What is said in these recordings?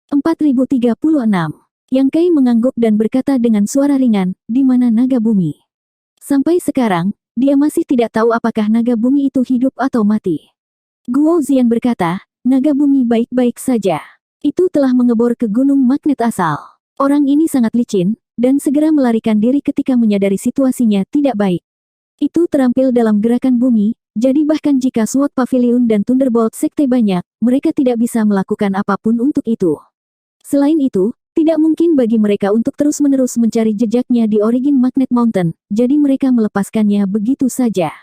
4036. Yang Kai mengangguk dan berkata dengan suara ringan, di mana naga bumi? Sampai sekarang, dia masih tidak tahu apakah naga bumi itu hidup atau mati. Guo Ziyan berkata, naga bumi baik-baik saja. Itu telah mengebor ke gunung magnet asal. Orang ini sangat licin, dan segera melarikan diri ketika menyadari situasinya tidak baik. Itu terampil dalam gerakan bumi, jadi bahkan jika SWOT Pavilion dan Thunderbolt Sekte banyak, mereka tidak bisa melakukan apapun untuk itu. Selain itu, tidak mungkin bagi mereka untuk terus-menerus mencari jejaknya di Origin Magnet Mountain, jadi mereka melepaskannya begitu saja.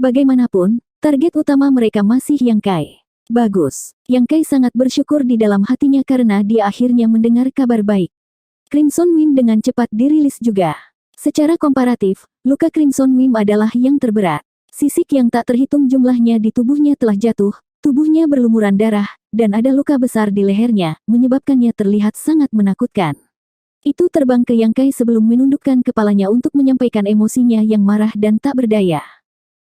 Bagaimanapun, target utama mereka masih Yang Kai. Bagus. Yang Kai sangat bersyukur di dalam hatinya karena dia akhirnya mendengar kabar baik. Crimson Wing dengan cepat dirilis juga. Secara komparatif, luka Crimson Wing adalah yang terberat. Sisik yang tak terhitung jumlahnya di tubuhnya telah jatuh, tubuhnya berlumuran darah, dan ada luka besar di lehernya, menyebabkannya terlihat sangat menakutkan. Itu terbang ke Yang Kai sebelum menundukkan kepalanya untuk menyampaikan emosinya yang marah dan tak berdaya.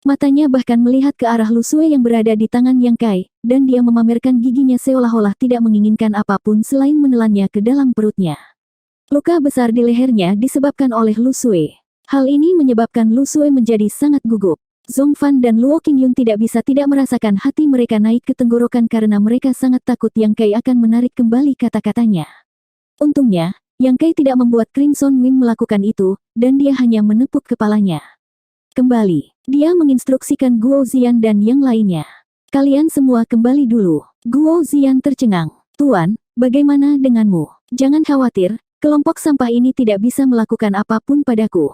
Matanya bahkan melihat ke arah Lu Sue yang berada di tangan Yang Kai, dan dia memamerkan giginya seolah-olah tidak menginginkan apapun selain menelannya ke dalam perutnya. Luka besar di lehernya disebabkan oleh Lu Sue. Hal ini menyebabkan Lu Sue menjadi sangat gugup. Zhong Fan dan Luo Qingyun tidak bisa tidak merasakan hati mereka naik ke tenggorokan karena mereka sangat takut Yang Kai akan menarik kembali kata-katanya. Untungnya, Yang Kai tidak membuat Crimson Wing melakukan itu, dan dia hanya menepuk kepalanya. Kembali, dia menginstruksikan Guo Ziyan dan yang lainnya. Kalian semua kembali dulu. Guo Ziyan tercengang. Tuan, bagaimana denganmu? Jangan khawatir, kelompok sampah ini tidak bisa melakukan apapun padaku.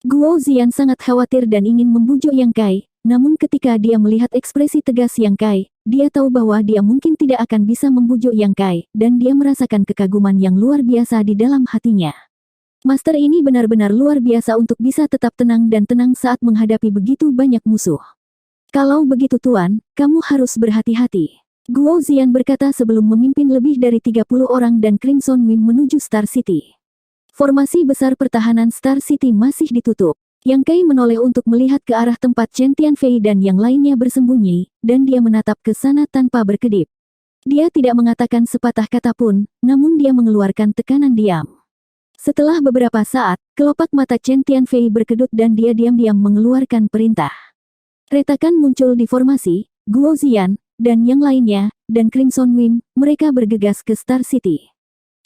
Guo Ziyan sangat khawatir dan ingin membujuk Yang Kai, namun ketika dia melihat ekspresi tegas Yang Kai, dia tahu bahwa dia mungkin tidak akan bisa membujuk Yang Kai, dan dia merasakan kekaguman yang luar biasa di dalam hatinya. Master ini benar-benar luar biasa untuk bisa tetap tenang dan tenang saat menghadapi begitu banyak musuh. Kalau begitu Tuan, kamu harus berhati-hati. Guo Ziyan berkata sebelum memimpin lebih dari 30 orang dan Crimson Wing menuju Star City. Formasi besar pertahanan Star City masih ditutup. Yang Kai menoleh untuk melihat ke arah tempat Chen Tianfei dan yang lainnya bersembunyi, dan dia menatap ke sana tanpa berkedip. Dia tidak mengatakan sepatah kata pun, namun dia mengeluarkan tekanan diam. Setelah beberapa saat, kelopak mata Chen Tianfei berkedut dan dia diam-diam mengeluarkan perintah. Retakan muncul di formasi, Guo Ziyan, dan yang lainnya, dan Crimson Wing, mereka bergegas ke Star City.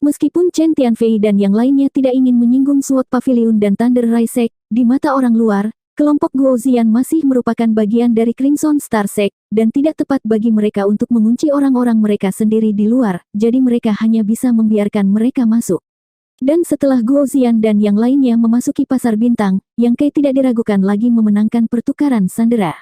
Meskipun Chen Tianfei dan yang lainnya tidak ingin menyinggung SWOT Pavilion dan Thunder Rai Sect, di mata orang luar, kelompok Guo Ziyan masih merupakan bagian dari Crimson Star Sect, dan tidak tepat bagi mereka untuk mengunci orang-orang mereka sendiri di luar, jadi mereka hanya bisa membiarkan mereka masuk. Dan setelah Guo Ziyan dan yang lainnya memasuki pasar bintang, Yang Kai tidak diragukan lagi memenangkan pertukaran sandera.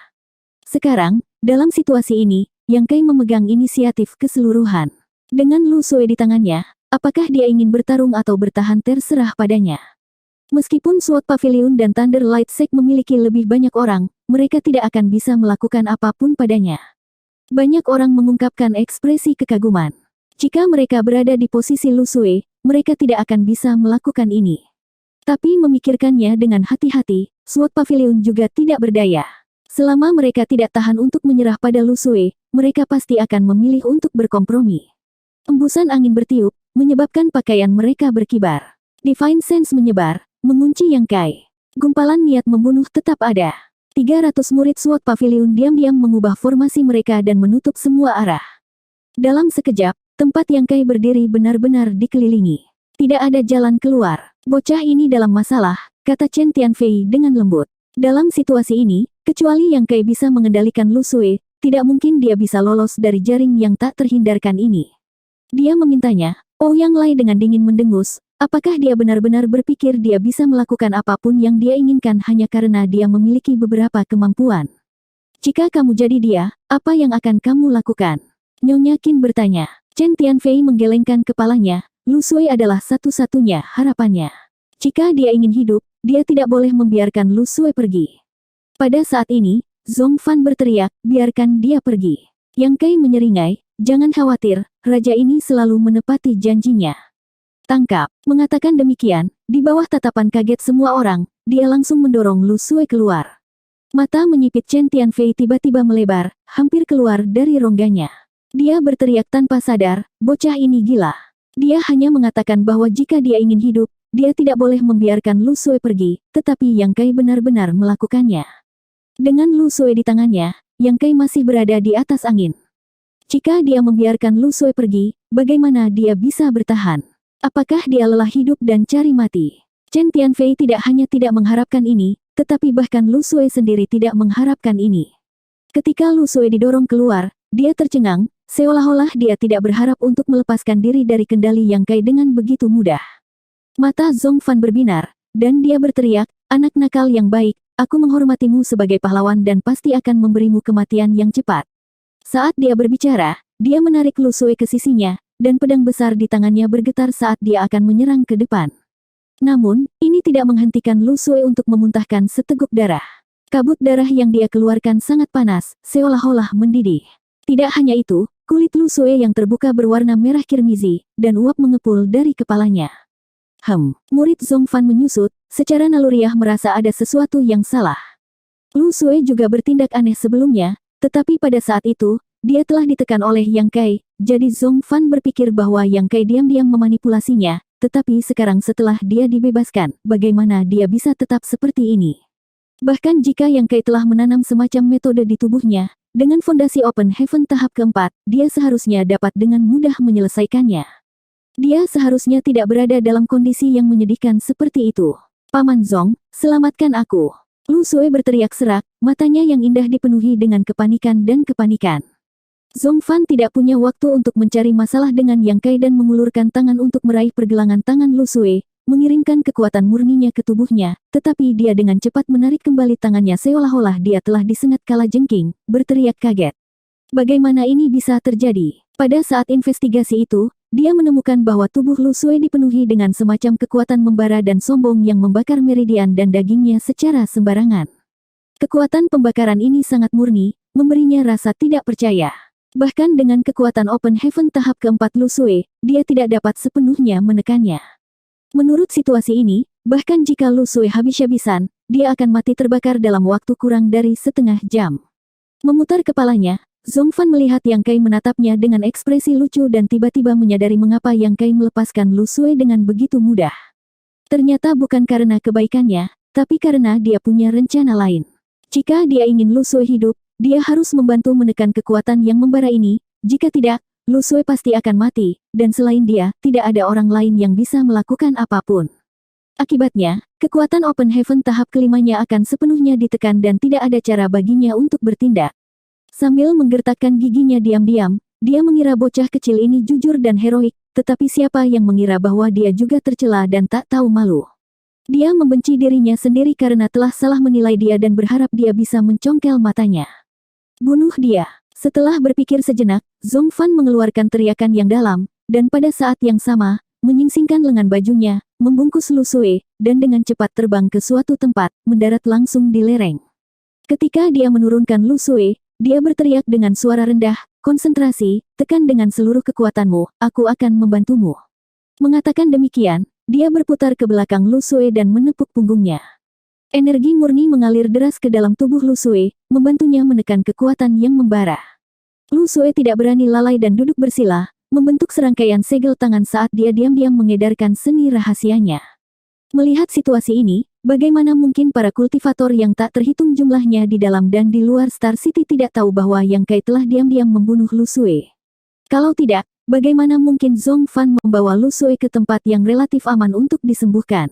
Sekarang, dalam situasi ini, Yang Kai memegang inisiatif keseluruhan. Dengan Lu Sue di tangannya, apakah dia ingin bertarung atau bertahan terserah padanya. Meskipun SWOT Pavilion dan Thunder Light Sect memiliki lebih banyak orang, mereka tidak akan bisa melakukan apapun padanya. Banyak orang mengungkapkan ekspresi kekaguman. Jika mereka berada di posisi Lu Sue, mereka tidak akan bisa melakukan ini. Tapi memikirkannya dengan hati-hati, SWOT Pavilion juga tidak berdaya. Selama mereka tidak tahan untuk menyerah pada Lu Sue, mereka pasti akan memilih untuk berkompromi. Embusan angin bertiup, menyebabkan pakaian mereka berkibar. Divine Sense menyebar, mengunci Yang Kai. Gumpalan niat membunuh tetap ada. 300 murid SWOT Pavilion diam-diam mengubah formasi mereka dan menutup semua arah. Dalam sekejap, tempat Yang Kai berdiri benar-benar dikelilingi. Tidak ada jalan keluar. Bocah ini dalam masalah, kata Chen Tianfei dengan lembut. Dalam situasi ini, kecuali Yang Kai bisa mengendalikan Lu Sue, tidak mungkin dia bisa lolos dari jaring yang tak terhindarkan ini. Dia memintanya, Yang Lai dengan dingin mendengus, apakah dia benar-benar berpikir dia bisa melakukan apapun yang dia inginkan hanya karena dia memiliki beberapa kemampuan? Jika kamu jadi dia, apa yang akan kamu lakukan? Nyonya Qin bertanya. Chen Tianfei menggelengkan kepalanya, Lu Sue adalah satu-satunya harapannya. Jika dia ingin hidup, dia tidak boleh membiarkan Lu Sue pergi. Pada saat ini, Zhong Fan berteriak, biarkan dia pergi. Yang Kai menyeringai, jangan khawatir, raja ini selalu menepati janjinya. Tangkap. Mengatakan demikian, di bawah tatapan kaget semua orang, dia langsung mendorong Lu Sue keluar. Mata menyipit Chen Tianfei tiba-tiba melebar, hampir keluar dari rongganya. Dia berteriak tanpa sadar, bocah ini gila. Dia hanya mengatakan bahwa jika dia ingin hidup, dia tidak boleh membiarkan Lu Xue pergi, tetapi Yang Kai benar-benar melakukannya. Dengan Lu Xue di tangannya, Yang Kai masih berada di atas angin. Jika dia membiarkan Lu Xue pergi, bagaimana dia bisa bertahan? Apakah dia lelah hidup dan cari mati? Chen Tianfei tidak hanya tidak mengharapkan ini, tetapi bahkan Lu Xue sendiri tidak mengharapkan ini. Ketika Lu Xue didorong keluar, dia tercengang, seolah-olah dia tidak berharap untuk melepaskan diri dari kendali Yang Kai dengan begitu mudah. Mata Zhong Fan berbinar, dan dia berteriak, anak nakal yang baik, aku menghormatimu sebagai pahlawan dan pasti akan memberimu kematian yang cepat. Saat dia berbicara, dia menarik Lu Xue ke sisinya, dan pedang besar di tangannya bergetar saat dia akan menyerang ke depan. Namun, ini tidak menghentikan Lu Xue untuk memuntahkan seteguk darah. Kabut darah yang dia keluarkan sangat panas, seolah-olah mendidih. Tidak hanya itu, kulit Lu Xue yang terbuka berwarna merah kirmizi, dan uap mengepul dari kepalanya. Murid Zhong Fan menyusut, secara naluriah merasa ada sesuatu yang salah. Lu Xue juga bertindak aneh sebelumnya, tetapi pada saat itu, dia telah ditekan oleh Yang Kai, jadi Zhong Fan berpikir bahwa Yang Kai diam-diam memanipulasinya, tetapi sekarang setelah dia dibebaskan, bagaimana dia bisa tetap seperti ini? Bahkan jika Yang Kai telah menanam semacam metode di tubuhnya, dengan fondasi Open Heaven tahap keempat, dia seharusnya dapat dengan mudah menyelesaikannya. Dia seharusnya tidak berada dalam kondisi yang menyedihkan seperti itu. Paman Zhong, selamatkan aku. Lu Xue berteriak serak, matanya yang indah dipenuhi dengan kepanikan dan kepanikan. Zhong Fan tidak punya waktu untuk mencari masalah dengan Yang Kai dan mengulurkan tangan untuk meraih pergelangan tangan Lu Xue, mengirimkan kekuatan murninya ke tubuhnya, tetapi dia dengan cepat menarik kembali tangannya seolah-olah dia telah disengat kalajengking, berteriak kaget. Bagaimana ini bisa terjadi? Pada saat investigasi itu, dia menemukan bahwa tubuh Lu Xue dipenuhi dengan semacam kekuatan membara dan sombong yang membakar meridian dan dagingnya secara sembarangan. Kekuatan pembakaran ini sangat murni, memberinya rasa tidak percaya. Bahkan dengan kekuatan Open Heaven tahap keempat Lu Xue, dia tidak dapat sepenuhnya menekannya. Menurut situasi ini, bahkan jika Lu Xue habis-habisan, dia akan mati terbakar dalam waktu kurang dari setengah jam. Memutar kepalanya, Zhong Fan melihat Yang Kai menatapnya dengan ekspresi lucu dan tiba-tiba menyadari mengapa Yang Kai melepaskan Lu Xue dengan begitu mudah. Ternyata bukan karena kebaikannya, tapi karena dia punya rencana lain. Jika dia ingin Lu Xue hidup, dia harus membantu menekan kekuatan yang membara ini, jika tidak, Lu Xue pasti akan mati, dan selain dia, tidak ada orang lain yang bisa melakukan apapun. Akibatnya, kekuatan Open Heaven tahap kelimanya akan sepenuhnya ditekan dan tidak ada cara baginya untuk bertindak. Sambil menggertakkan giginya diam-diam, dia mengira bocah kecil ini jujur dan heroik, tetapi siapa yang mengira bahwa dia juga tercela dan tak tahu malu. Dia membenci dirinya sendiri karena telah salah menilai dia dan berharap dia bisa mencongkel matanya. Bunuh dia. Setelah berpikir sejenak, Zhong Fan mengeluarkan teriakan yang dalam, dan pada saat yang sama, menyingsingkan lengan bajunya, membungkus Lu Xue, dan dengan cepat terbang ke suatu tempat, mendarat langsung di lereng. Ketika dia menurunkan Lu Xue, dia berteriak dengan suara rendah, konsentrasi, tekan dengan seluruh kekuatanmu, aku akan membantumu. Mengatakan demikian, dia berputar ke belakang Lu Xue dan menepuk punggungnya. Energi murni mengalir deras ke dalam tubuh Lu Xue, membantunya menekan kekuatan yang membara. Lu Xue tidak berani lalai dan duduk bersila, membentuk serangkaian segel tangan saat dia diam-diam mengedarkan seni rahasianya. Melihat situasi ini, bagaimana mungkin para kultivator yang tak terhitung jumlahnya di dalam dan di luar Star City tidak tahu bahwa Yang Kai telah diam-diam membunuh Lu Xue? Kalau tidak, bagaimana mungkin Zhong Fan membawa Lu Xue ke tempat yang relatif aman untuk disembuhkan?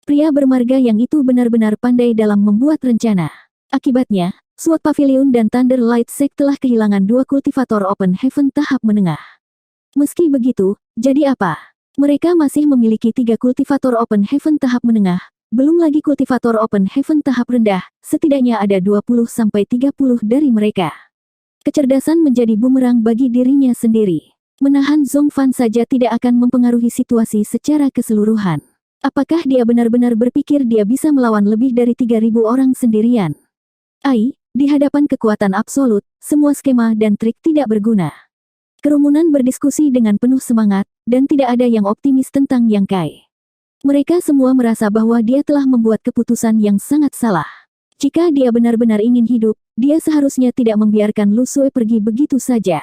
Pria bermarga yang itu benar-benar pandai dalam membuat rencana. Akibatnya, SWOT Pavilion dan Thunder Light Sect telah kehilangan dua kultivator Open Heaven tahap menengah. Meski begitu, jadi apa? Mereka masih memiliki 3 kultivator Open Heaven tahap menengah, belum lagi kultivator Open Heaven tahap rendah, setidaknya ada 20-30 dari mereka. Kecerdasan menjadi bumerang bagi dirinya sendiri. Menahan Zhong Fan saja tidak akan mempengaruhi situasi secara keseluruhan. Apakah dia benar-benar berpikir dia bisa melawan lebih dari 3.000 orang sendirian? Di hadapan kekuatan absolut, semua skema dan trik tidak berguna. Kerumunan berdiskusi dengan penuh semangat, dan tidak ada yang optimis tentang Yang Kai. Mereka semua merasa bahwa dia telah membuat keputusan yang sangat salah. Jika dia benar-benar ingin hidup, dia seharusnya tidak membiarkan Lu Xue pergi begitu saja.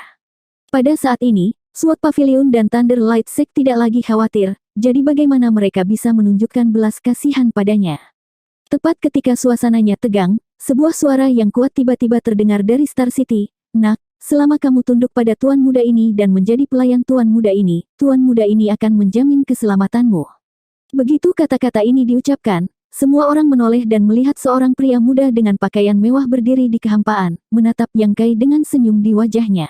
Pada saat ini, SWOT Pavilion dan Thunder Light Sect tidak lagi khawatir, jadi bagaimana mereka bisa menunjukkan belas kasihan padanya. Tepat ketika suasananya tegang, sebuah suara yang kuat tiba-tiba terdengar dari Star City. Nak, selama kamu tunduk pada tuan muda ini dan menjadi pelayan tuan muda ini akan menjamin keselamatanmu. Begitu kata-kata ini diucapkan, semua orang menoleh dan melihat seorang pria muda dengan pakaian mewah berdiri di kehampaan, menatap Yang Kai dengan senyum di wajahnya.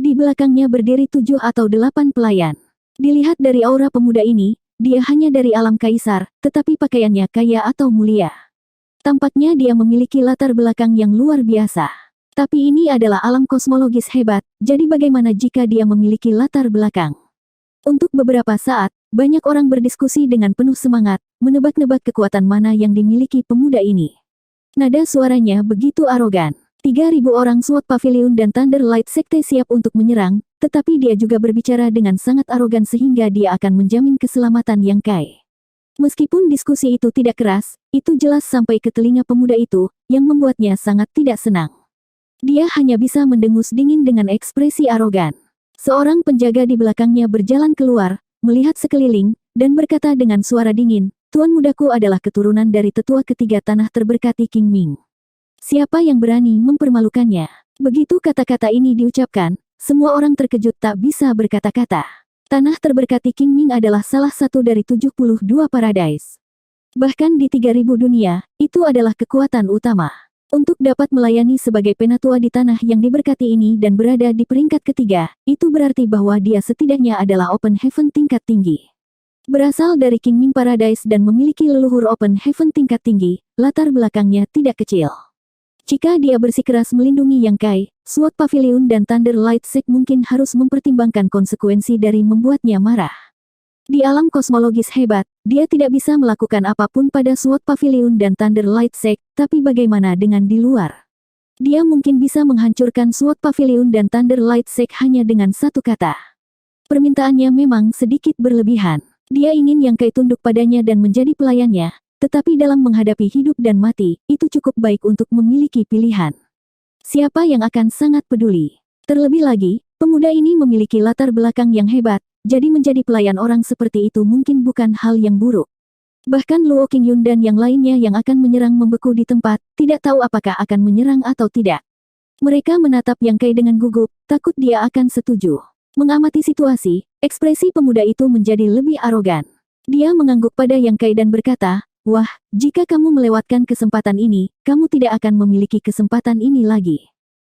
Di belakangnya berdiri 7 atau 8 pelayan. Dilihat dari aura pemuda ini, dia hanya dari alam kaisar, tetapi pakaiannya kaya atau mulia. Tampaknya dia memiliki latar belakang yang luar biasa. Tapi ini adalah alam kosmologis hebat, jadi bagaimana jika dia memiliki latar belakang? Untuk beberapa saat, banyak orang berdiskusi dengan penuh semangat, menebak-nebak kekuatan mana yang dimiliki pemuda ini. Nada suaranya begitu arogan. 3.000 orang SWOT Pavilion dan Thunder Light Sekte siap untuk menyerang, tetapi dia juga berbicara dengan sangat arogan sehingga dia akan menjamin keselamatan Yang Kai. Meskipun diskusi itu tidak keras, itu jelas sampai ke telinga pemuda itu, yang membuatnya sangat tidak senang. Dia hanya bisa mendengus dingin dengan ekspresi arogan. Seorang penjaga di belakangnya berjalan keluar, melihat sekeliling, dan berkata dengan suara dingin, "Tuan mudaku adalah keturunan dari tetua ketiga tanah terberkati King Ming. Siapa yang berani mempermalukannya?" Begitu kata-kata ini diucapkan, semua orang terkejut tak bisa berkata-kata. Tanah terberkati King Ming adalah salah satu dari 72 paradise. Bahkan di 3.000 dunia, itu adalah kekuatan utama. Untuk dapat melayani sebagai penatua di tanah yang diberkati ini dan berada di peringkat ketiga, itu berarti bahwa dia setidaknya adalah Open Heaven tingkat tinggi. Berasal dari King Ming Paradise dan memiliki leluhur Open Heaven tingkat tinggi, latar belakangnya tidak kecil. Jika dia bersikeras melindungi Yang Kai, SWOT Pavilion dan Thunder Light Sect mungkin harus mempertimbangkan konsekuensi dari membuatnya marah. Di alam kosmologis hebat, dia tidak bisa melakukan apapun pada SWOT Pavilion dan Thunder Light Sect, tapi bagaimana dengan di luar? Dia mungkin bisa menghancurkan SWOT Pavilion dan Thunder Light Sect hanya dengan satu kata. Permintaannya memang sedikit berlebihan. Dia ingin Yang Kai tunduk padanya dan menjadi pelayannya, tetapi dalam menghadapi hidup dan mati, itu cukup baik untuk memiliki pilihan. Siapa yang akan sangat peduli? Terlebih lagi, pemuda ini memiliki latar belakang yang hebat, jadi menjadi pelayan orang seperti itu mungkin bukan hal yang buruk. Bahkan Luo Qingyun dan yang lainnya yang akan menyerang membeku di tempat, tidak tahu apakah akan menyerang atau tidak. Mereka menatap Yang Kai dengan gugup, takut dia akan setuju. Mengamati situasi, ekspresi pemuda itu menjadi lebih arogan. Dia mengangguk pada Yang Kai dan berkata, "Wah, jika kamu melewatkan kesempatan ini, kamu tidak akan memiliki kesempatan ini lagi.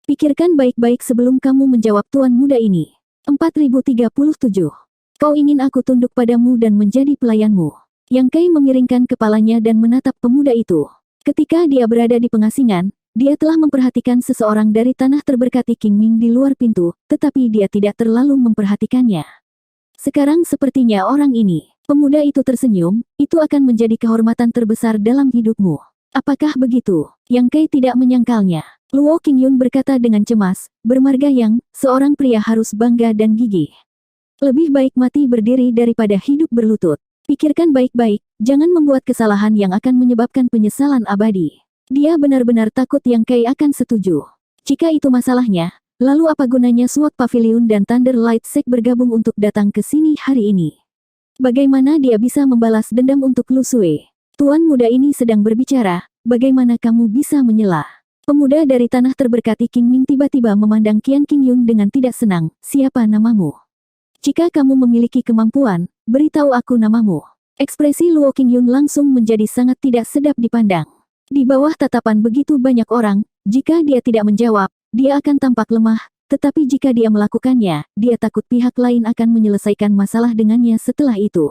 Pikirkan baik-baik sebelum kamu menjawab tuan muda ini." 4037. Kau ingin aku tunduk padamu dan menjadi pelayanmu. Yang Kai memiringkan kepalanya dan menatap pemuda itu. Ketika dia berada di pengasingan, dia telah memperhatikan seseorang dari tanah terberkati King Ming di luar pintu, tetapi dia tidak terlalu memperhatikannya. Sekarang sepertinya orang ini, pemuda itu tersenyum, itu akan menjadi kehormatan terbesar dalam hidupmu. Apakah begitu? Yang Kai tidak menyangkalnya. Luo Qingyun berkata dengan cemas, "Bermarga Yang, seorang pria harus bangga dan gigih. Lebih baik mati berdiri daripada hidup berlutut. Pikirkan baik-baik, jangan membuat kesalahan yang akan menyebabkan penyesalan abadi." Dia benar-benar takut Yang Kai akan setuju. Jika itu masalahnya, lalu apa gunanya SWOT Pavilion dan Thunder Light Sect bergabung untuk datang ke sini hari ini? Bagaimana dia bisa membalas dendam untuk Lu Sui? Tuan muda ini sedang berbicara, bagaimana kamu bisa menyela? Pemuda dari tanah terberkati King Ming tiba-tiba memandang Qian Qingyun dengan tidak senang. "Siapa namamu? Jika kamu memiliki kemampuan, beritahu aku namamu." Ekspresi Luo Qingyun langsung menjadi sangat tidak sedap dipandang. Di bawah tatapan begitu banyak orang, jika dia tidak menjawab, dia akan tampak lemah, tetapi jika dia melakukannya, dia takut pihak lain akan menyelesaikan masalah dengannya setelah itu.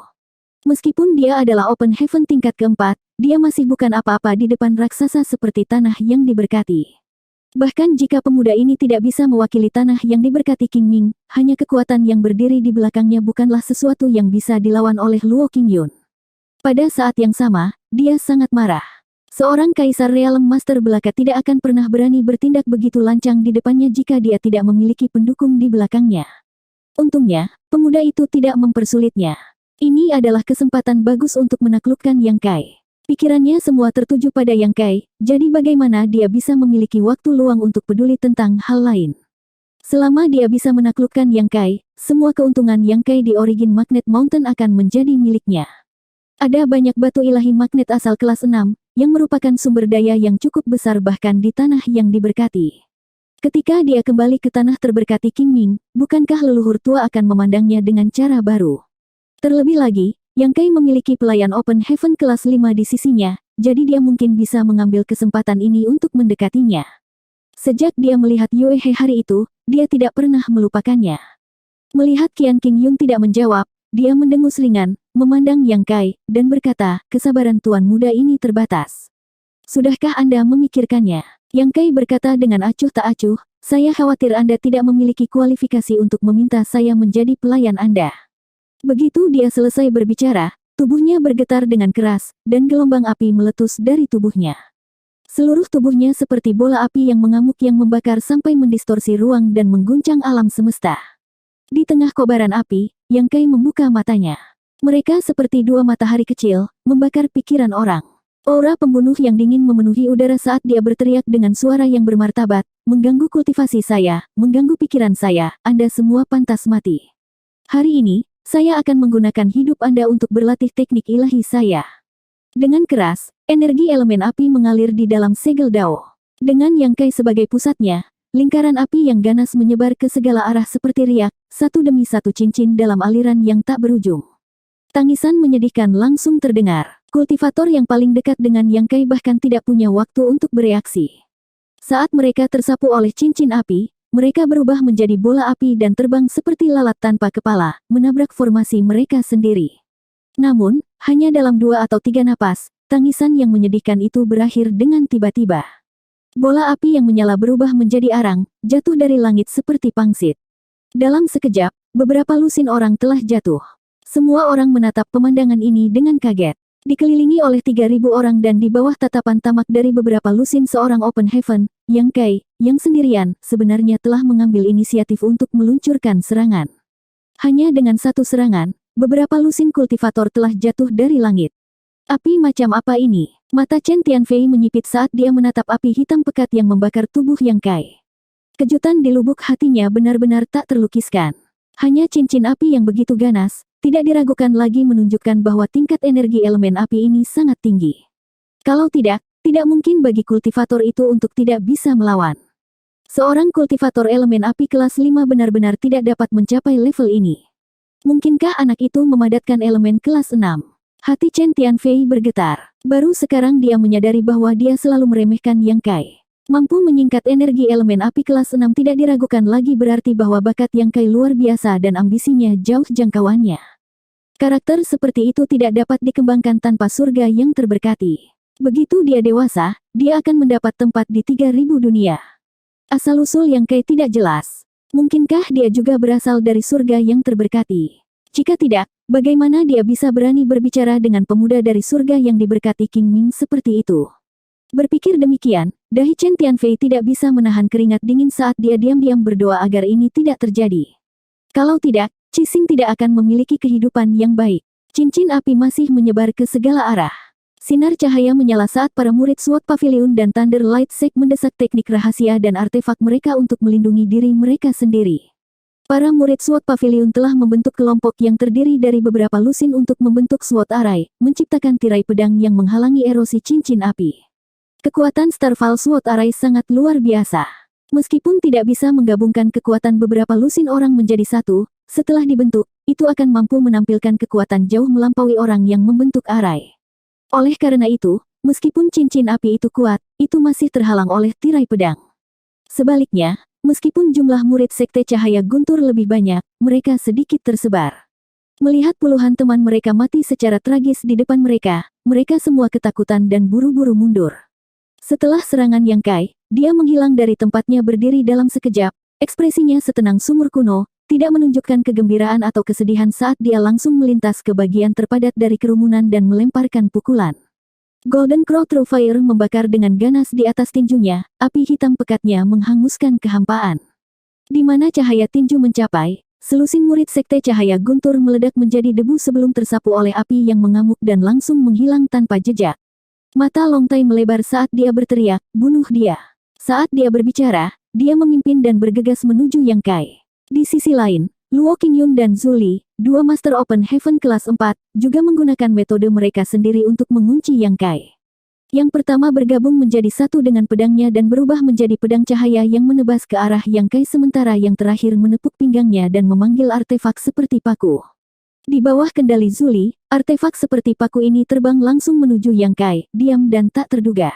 Meskipun dia adalah Open Heaven tingkat keempat, dia masih bukan apa-apa di depan raksasa seperti tanah yang diberkati. Bahkan jika pemuda ini tidak bisa mewakili tanah yang diberkati King Ming, hanya kekuatan yang berdiri di belakangnya bukanlah sesuatu yang bisa dilawan oleh Luo Qingyun. Pada saat yang sama, dia sangat marah. Seorang kaisar realm master belaka tidak akan pernah berani bertindak begitu lancang di depannya jika dia tidak memiliki pendukung di belakangnya. Untungnya, pemuda itu tidak mempersulitnya. Ini adalah kesempatan bagus untuk menaklukkan Yang Kai. Pikirannya semua tertuju pada Yang Kai, jadi bagaimana dia bisa memiliki waktu luang untuk peduli tentang hal lain. Selama dia bisa menaklukkan Yang Kai, semua keuntungan Yang Kai di Origin Magnet Mountain akan menjadi miliknya. Ada banyak batu ilahi magnet asal kelas 6, yang merupakan sumber daya yang cukup besar bahkan di tanah yang diberkati. Ketika dia kembali ke tanah terberkati Qingming, bukankah leluhur tua akan memandangnya dengan cara baru? Terlebih lagi, Yang Kai memiliki pelayan Open Heaven kelas 5 di sisinya, jadi dia mungkin bisa mengambil kesempatan ini untuk mendekatinya. Sejak dia melihat Yue He hari itu, dia tidak pernah melupakannya. Melihat Qian Qingyun tidak menjawab, dia mendengus ringan, memandang Yang Kai, dan berkata, kesabaran tuan muda ini terbatas. Sudahkah Anda memikirkannya? Yang Kai berkata dengan acuh tak acuh, saya khawatir Anda tidak memiliki kualifikasi untuk meminta saya menjadi pelayan Anda. Begitu dia selesai berbicara, tubuhnya bergetar dengan keras, dan gelombang api meletus dari tubuhnya. Seluruh tubuhnya seperti bola api yang mengamuk yang membakar sampai mendistorsi ruang dan mengguncang alam semesta. Di tengah kobaran api, Yang Kai membuka matanya. Mereka seperti dua matahari kecil, membakar pikiran orang. Aura pembunuh yang dingin memenuhi udara saat dia berteriak dengan suara yang bermartabat, mengganggu kultivasi saya, mengganggu pikiran saya, Anda semua pantas mati. Hari ini, saya akan menggunakan hidup Anda untuk berlatih teknik ilahi saya. Dengan keras, energi elemen api mengalir di dalam segel Dao. Dengan Yang Kai sebagai pusatnya, lingkaran api yang ganas menyebar ke segala arah seperti riak, satu demi satu cincin dalam aliran yang tak berujung. Tangisan menyedihkan langsung terdengar. Kultivator yang paling dekat dengan Yang Kai bahkan tidak punya waktu untuk bereaksi. Saat mereka tersapu oleh cincin api, mereka berubah menjadi bola api dan terbang seperti lalat tanpa kepala, menabrak formasi mereka sendiri. Namun, hanya dalam 2 atau 3 napas, tangisan yang menyedihkan itu berakhir dengan tiba-tiba. Bola api yang menyala berubah menjadi arang, jatuh dari langit seperti pangsit. Dalam sekejap, beberapa lusin orang telah jatuh. Semua orang menatap pemandangan ini dengan kaget. Dikelilingi oleh 3.000 orang dan di bawah tatapan tamak dari beberapa lusin seorang Open Heaven, Yang Kai, yang sendirian, sebenarnya telah mengambil inisiatif untuk meluncurkan serangan. Hanya dengan satu serangan, beberapa lusin kultivator telah jatuh dari langit. Api macam apa ini? Mata Chen Tianfei menyipit saat dia menatap api hitam pekat yang membakar tubuh Yang Kai. Kejutan di lubuk hatinya benar-benar tak terlukiskan. Hanya cincin api yang begitu ganas, tidak diragukan lagi menunjukkan bahwa tingkat energi elemen api ini sangat tinggi. Kalau tidak mungkin bagi kultivator itu untuk tidak bisa melawan. Seorang kultivator elemen api kelas 5 benar-benar tidak dapat mencapai level ini. Mungkinkah anak itu memadatkan elemen kelas 6? Hati Chen Tianfei bergetar. Baru sekarang dia menyadari bahwa dia selalu meremehkan Yang Kai. Mampu menyingkat energi elemen api kelas 6 tidak diragukan lagi berarti bahwa bakat Yang Kai luar biasa dan ambisinya jauh jangkauannya. Karakter seperti itu tidak dapat dikembangkan tanpa surga yang terberkati. Begitu dia dewasa, dia akan mendapat tempat di 3.000 dunia. Asal-usul Yang Kai tidak jelas. Mungkinkah dia juga berasal dari surga yang terberkati? Jika tidak, bagaimana dia bisa berani berbicara dengan pemuda dari surga yang diberkati Qingming seperti itu? Berpikir demikian, dahi Chen Tianfei tidak bisa menahan keringat dingin saat dia diam-diam berdoa agar ini tidak terjadi. Kalau tidak, Qixing tidak akan memiliki kehidupan yang baik. Cincin api masih menyebar ke segala arah. Sinar cahaya menyala saat para murid SWOT Pavilion dan Thunder Light Sect mendesak teknik rahasia dan artefak mereka untuk melindungi diri mereka sendiri. Para murid SWOT Pavilion telah membentuk kelompok yang terdiri dari beberapa lusin untuk membentuk SWOT Array, menciptakan tirai pedang yang menghalangi erosi cincin api. Kekuatan Starfall SWOT Array sangat luar biasa. Meskipun tidak bisa menggabungkan kekuatan beberapa lusin orang menjadi satu, setelah dibentuk, itu akan mampu menampilkan kekuatan jauh melampaui orang yang membentuk array. Oleh karena itu, meskipun cincin api itu kuat, itu masih terhalang oleh tirai pedang. Sebaliknya, meskipun jumlah murid Sekte Cahaya Guntur lebih banyak, mereka sedikit tersebar. Melihat puluhan teman mereka mati secara tragis di depan mereka, mereka semua ketakutan dan buru-buru mundur. Setelah serangan Yang Kai, dia menghilang dari tempatnya berdiri dalam sekejap, ekspresinya setenang sumur kuno, tidak menunjukkan kegembiraan atau kesedihan saat dia langsung melintas ke bagian terpadat dari kerumunan dan melemparkan pukulan. Golden Crow True Fire membakar dengan ganas di atas tinjunya, api hitam pekatnya menghanguskan kehampaan. Di mana cahaya tinju mencapai, selusin murid Sekte Cahaya Guntur meledak menjadi debu sebelum tersapu oleh api yang mengamuk dan langsung menghilang tanpa jejak. Mata Long Tai melebar saat dia berteriak, bunuh dia. Saat dia berbicara, dia memimpin dan bergegas menuju Yang Kai. Di sisi lain, Luo Qingyun dan Zhu Li, dua Master Open Heaven kelas 4, juga menggunakan metode mereka sendiri untuk mengunci Yang Kai. Yang pertama bergabung menjadi satu dengan pedangnya dan berubah menjadi pedang cahaya yang menebas ke arah Yang Kai, sementara yang terakhir menepuk pinggangnya dan memanggil artefak seperti paku. Di bawah kendali Zhu Li, artefak seperti paku ini terbang langsung menuju Yang Kai, diam dan tak terduga.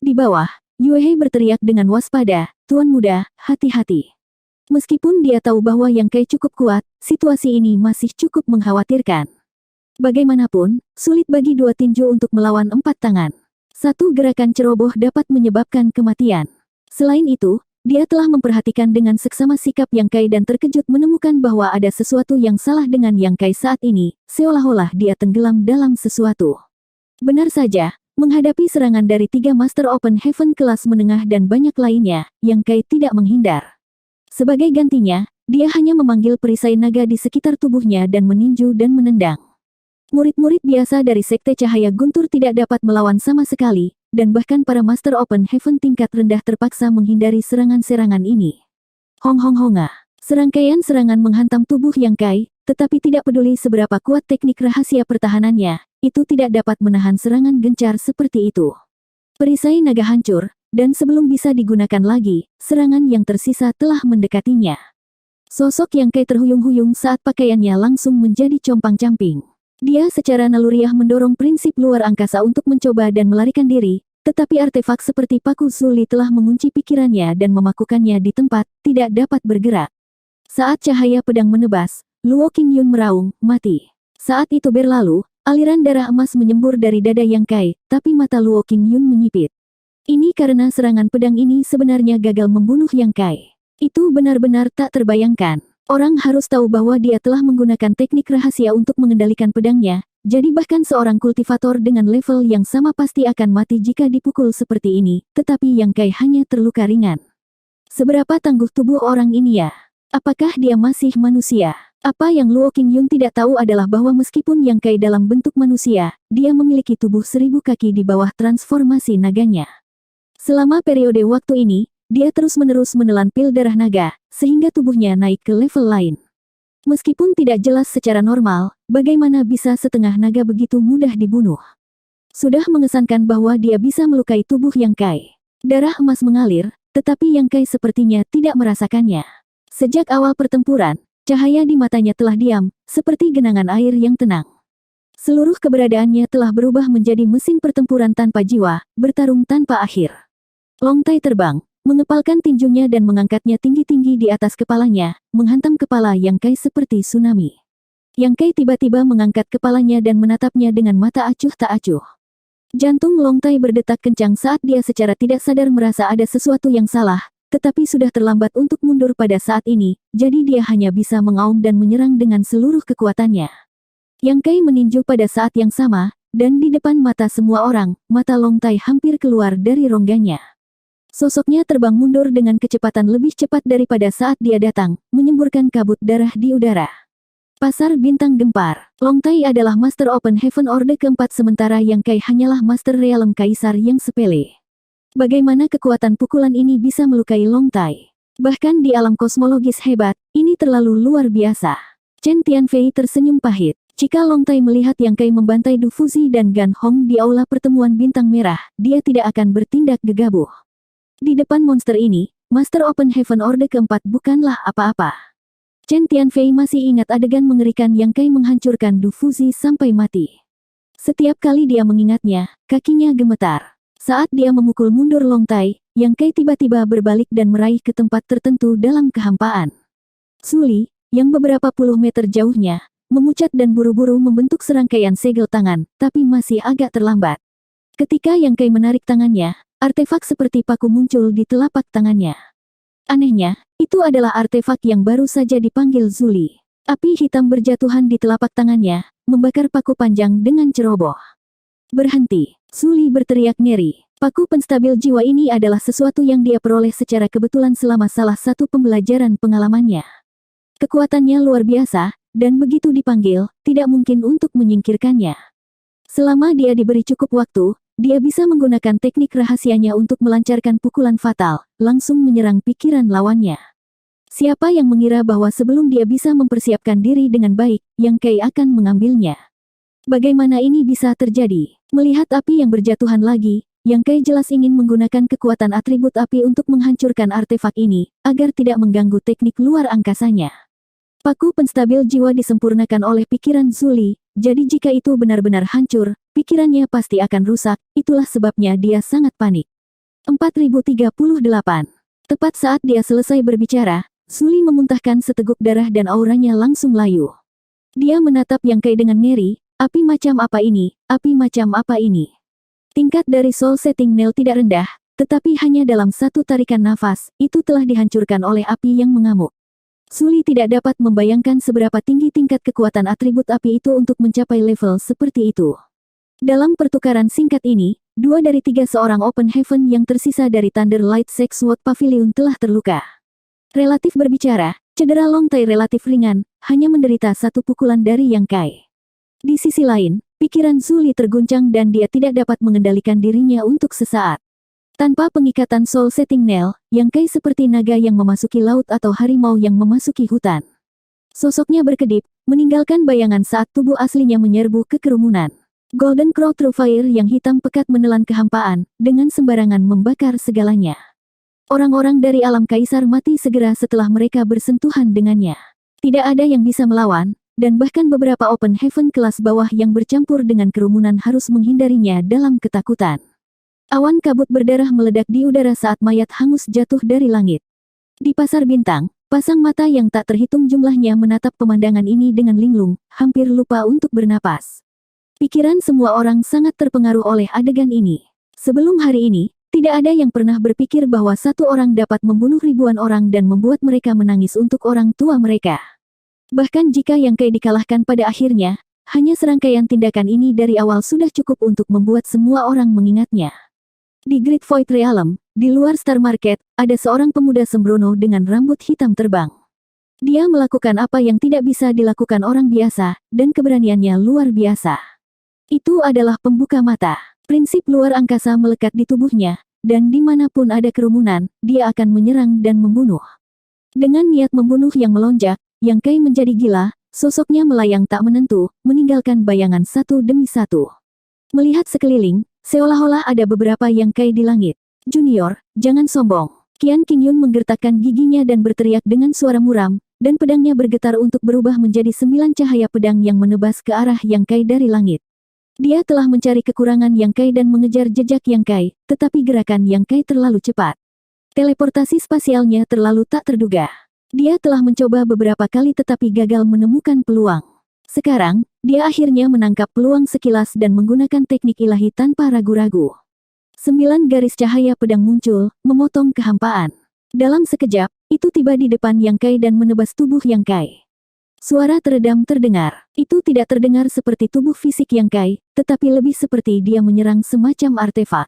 Di bawah, Yue Hei berteriak dengan waspada, "Tuan muda, hati-hati." Meskipun dia tahu bahwa Yang Kai cukup kuat, situasi ini masih cukup mengkhawatirkan. Bagaimanapun, sulit bagi dua tinju untuk melawan 4 tangan. Satu gerakan ceroboh dapat menyebabkan kematian. Selain itu, dia telah memperhatikan dengan seksama sikap Yang Kai dan terkejut menemukan bahwa ada sesuatu yang salah dengan Yang Kai saat ini, seolah-olah dia tenggelam dalam sesuatu. Benar saja, menghadapi serangan dari 3 Master Open Heaven kelas menengah dan banyak lainnya, Yang Kai tidak menghindar. Sebagai gantinya, dia hanya memanggil perisai naga di sekitar tubuhnya dan meninju dan menendang. Murid-murid biasa dari Sekte Cahaya Guntur tidak dapat melawan sama sekali, dan bahkan para Master Open Heaven tingkat rendah terpaksa menghindari serangan-serangan ini. Hong-hong-honga. Serangkaian serangan menghantam tubuh Yang Kai, tetapi tidak peduli seberapa kuat teknik rahasia pertahanannya, itu tidak dapat menahan serangan gencar seperti itu. Perisai naga hancur, dan sebelum bisa digunakan lagi, serangan yang tersisa telah mendekatinya. Sosok Yang Kai terhuyung-huyung saat pakaiannya langsung menjadi compang-camping. Dia secara naluriah mendorong prinsip luar angkasa untuk mencoba dan melarikan diri, tetapi artefak seperti paku Zhu Li telah mengunci pikirannya dan memakukannya di tempat, tidak dapat bergerak. Saat cahaya pedang menebas, Luo Qingyun meraung, "Mati." Saat itu berlalu, aliran darah emas menyembur dari dada Yang Kai, tapi mata Luo Qingyun menyipit. Ini karena serangan pedang ini sebenarnya gagal membunuh Yang Kai. Itu benar-benar tak terbayangkan. Orang harus tahu bahwa dia telah menggunakan teknik rahasia untuk mengendalikan pedangnya, jadi bahkan seorang kultivator dengan level yang sama pasti akan mati jika dipukul seperti ini, tetapi Yang Kai hanya terluka ringan. Seberapa tangguh tubuh orang ini ya? Apakah dia masih manusia? Apa yang Luo Qingyun tidak tahu adalah bahwa meskipun Yang Kai dalam bentuk manusia, dia memiliki tubuh 1000 kaki di bawah transformasi naganya. Selama periode waktu ini, dia terus-menerus menelan pil darah naga, sehingga tubuhnya naik ke level lain. Meskipun tidak jelas secara normal, bagaimana bisa setengah naga begitu mudah dibunuh. Sudah mengesankan bahwa dia bisa melukai tubuh Yang Kai. Darah emas mengalir, tetapi Yang Kai sepertinya tidak merasakannya. Sejak awal pertempuran, cahaya di matanya telah diam, seperti genangan air yang tenang. Seluruh keberadaannya telah berubah menjadi mesin pertempuran tanpa jiwa, bertarung tanpa akhir. Long Tai terbang, mengepalkan tinjunya dan mengangkatnya tinggi-tinggi di atas kepalanya, menghantam kepala Yang Kai seperti tsunami. Yang Kai tiba-tiba mengangkat kepalanya dan menatapnya dengan mata acuh tak acuh. Jantung Long Tai berdetak kencang saat dia secara tidak sadar merasa ada sesuatu yang salah, tetapi sudah terlambat untuk mundur pada saat ini, jadi dia hanya bisa mengaum dan menyerang dengan seluruh kekuatannya. Yang Kai meninju pada saat yang sama, dan di depan mata semua orang, mata Long Tai hampir keluar dari rongganya. Sosoknya terbang mundur dengan kecepatan lebih cepat daripada saat dia datang, menyemburkan kabut darah di udara. Pasar bintang gempar. Long Tai adalah Master Open Heaven Orde keempat sementara Yang Kai hanyalah Master Realm Kaisar yang sepele. Bagaimana kekuatan pukulan ini bisa melukai Long Tai? Bahkan di alam kosmologis hebat, ini terlalu luar biasa. Chen Tianfei tersenyum pahit. Jika Long Tai melihat Yang Kai membantai Du Fuzi dan Gan Hong di aula pertemuan bintang merah, dia tidak akan bertindak gegabah. Di depan monster ini, Master Open Heaven Orde keempat bukanlah apa-apa. Chen Tianfei masih ingat adegan mengerikan Yang Kai menghancurkan Du Fuzi sampai mati. Setiap kali dia mengingatnya, kakinya gemetar. Saat dia memukul mundur Long Tai, Yang Kai tiba-tiba berbalik dan meraih ke tempat tertentu dalam kehampaan. Zhu Li, yang beberapa puluh meter jauhnya, memucat dan buru-buru membentuk serangkaian segel tangan, tapi masih agak terlambat. Ketika Yang Kai menarik tangannya, artefak seperti paku muncul di telapak tangannya. Anehnya, itu adalah artefak yang baru saja dipanggil Zhu Li. Api hitam berjatuhan di telapak tangannya, membakar paku panjang dengan ceroboh. "Berhenti!" Zhu Li berteriak ngeri. Paku penstabil jiwa ini adalah sesuatu yang dia peroleh secara kebetulan selama salah satu pembelajaran pengalamannya. Kekuatannya luar biasa, dan begitu dipanggil, tidak mungkin untuk menyingkirkannya. Selama dia diberi cukup waktu, dia bisa menggunakan teknik rahasianya untuk melancarkan pukulan fatal, langsung menyerang pikiran lawannya. Siapa yang mengira bahwa sebelum dia bisa mempersiapkan diri dengan baik, Yang Kai akan mengambilnya? Bagaimana ini bisa terjadi? Melihat api yang berjatuhan lagi, Yang Kai jelas ingin menggunakan kekuatan atribut api untuk menghancurkan artefak ini, agar tidak mengganggu teknik luar angkasanya. Paku penstabil jiwa disempurnakan oleh pikiran Zuli, jadi jika itu benar-benar hancur, pikirannya pasti akan rusak, itulah sebabnya dia sangat panik. 4038. Tepat saat dia selesai berbicara, Zuli memuntahkan seteguk darah dan auranya langsung layu. Dia menatap Yang Kai dengan ngeri, api macam apa ini, api macam apa ini? Tingkat dari Soul Setting Nail tidak rendah, tetapi hanya dalam satu tarikan nafas, itu telah dihancurkan oleh api yang mengamuk. Zuli tidak dapat membayangkan seberapa tinggi tingkat kekuatan atribut api itu untuk mencapai level seperti itu. Dalam pertukaran singkat ini, 2 dari 3 seorang Open Heaven yang tersisa dari Thunder Light Sex Sword Pavilion telah terluka. Relatif berbicara, cedera Long Tai relatif ringan, hanya menderita satu pukulan dari Yang Kai. Di sisi lain, pikiran Zuli terguncang dan dia tidak dapat mengendalikan dirinya untuk sesaat. Tanpa pengikatan Soul Setting Nail, Yang Kai seperti naga yang memasuki laut atau harimau yang memasuki hutan. Sosoknya berkedip, meninggalkan bayangan saat tubuh aslinya menyerbu ke kerumunan. Golden Crow True Fire yang hitam pekat menelan kehampaan, dengan sembarangan membakar segalanya. Orang-orang dari alam kaisar mati segera setelah mereka bersentuhan dengannya. Tidak ada yang bisa melawan, dan bahkan beberapa Open Heaven kelas bawah yang bercampur dengan kerumunan harus menghindarinya dalam ketakutan. Awan kabut berdarah meledak di udara saat mayat hangus jatuh dari langit. Di pasar bintang, pasang mata yang tak terhitung jumlahnya menatap pemandangan ini dengan linglung, hampir lupa untuk bernapas. Pikiran semua orang sangat terpengaruh oleh adegan ini. Sebelum hari ini, tidak ada yang pernah berpikir bahwa satu orang dapat membunuh ribuan orang dan membuat mereka menangis untuk orang tua mereka. Bahkan jika Yang Kai dikalahkan pada akhirnya, hanya serangkaian tindakan ini dari awal sudah cukup untuk membuat semua orang mengingatnya. Di Great Void Realm, di luar Star Market, ada seorang pemuda sembrono dengan rambut hitam terbang. Dia melakukan apa yang tidak bisa dilakukan orang biasa, dan keberaniannya luar biasa. Itu adalah pembuka mata. Prinsip luar angkasa melekat di tubuhnya, dan dimanapun ada kerumunan, dia akan menyerang dan membunuh. Dengan niat membunuh yang melonjak, Yang Kai menjadi gila, sosoknya melayang tak menentu, meninggalkan bayangan satu demi satu. Melihat sekeliling, seolah-olah ada beberapa Yang Kai di langit. Junior, jangan sombong. Qian Qingyun menggertakkan giginya dan berteriak dengan suara muram, dan pedangnya bergetar untuk berubah menjadi 9 cahaya pedang yang menebas ke arah Yang Kai dari langit. Dia telah mencari kekurangan Yang Kai dan mengejar jejak Yang Kai, tetapi gerakan Yang Kai terlalu cepat. Teleportasi spasialnya terlalu tak terduga. Dia telah mencoba beberapa kali tetapi gagal menemukan peluang. Sekarang, dia akhirnya menangkap peluang sekilas dan menggunakan teknik ilahi tanpa ragu-ragu. 9 garis cahaya pedang muncul, memotong kehampaan. Dalam sekejap, itu tiba di depan Yang Kai dan menebas tubuh Yang Kai. Suara teredam terdengar. Itu tidak terdengar seperti tubuh fisik Yang Kai, tetapi lebih seperti dia menyerang semacam artefak.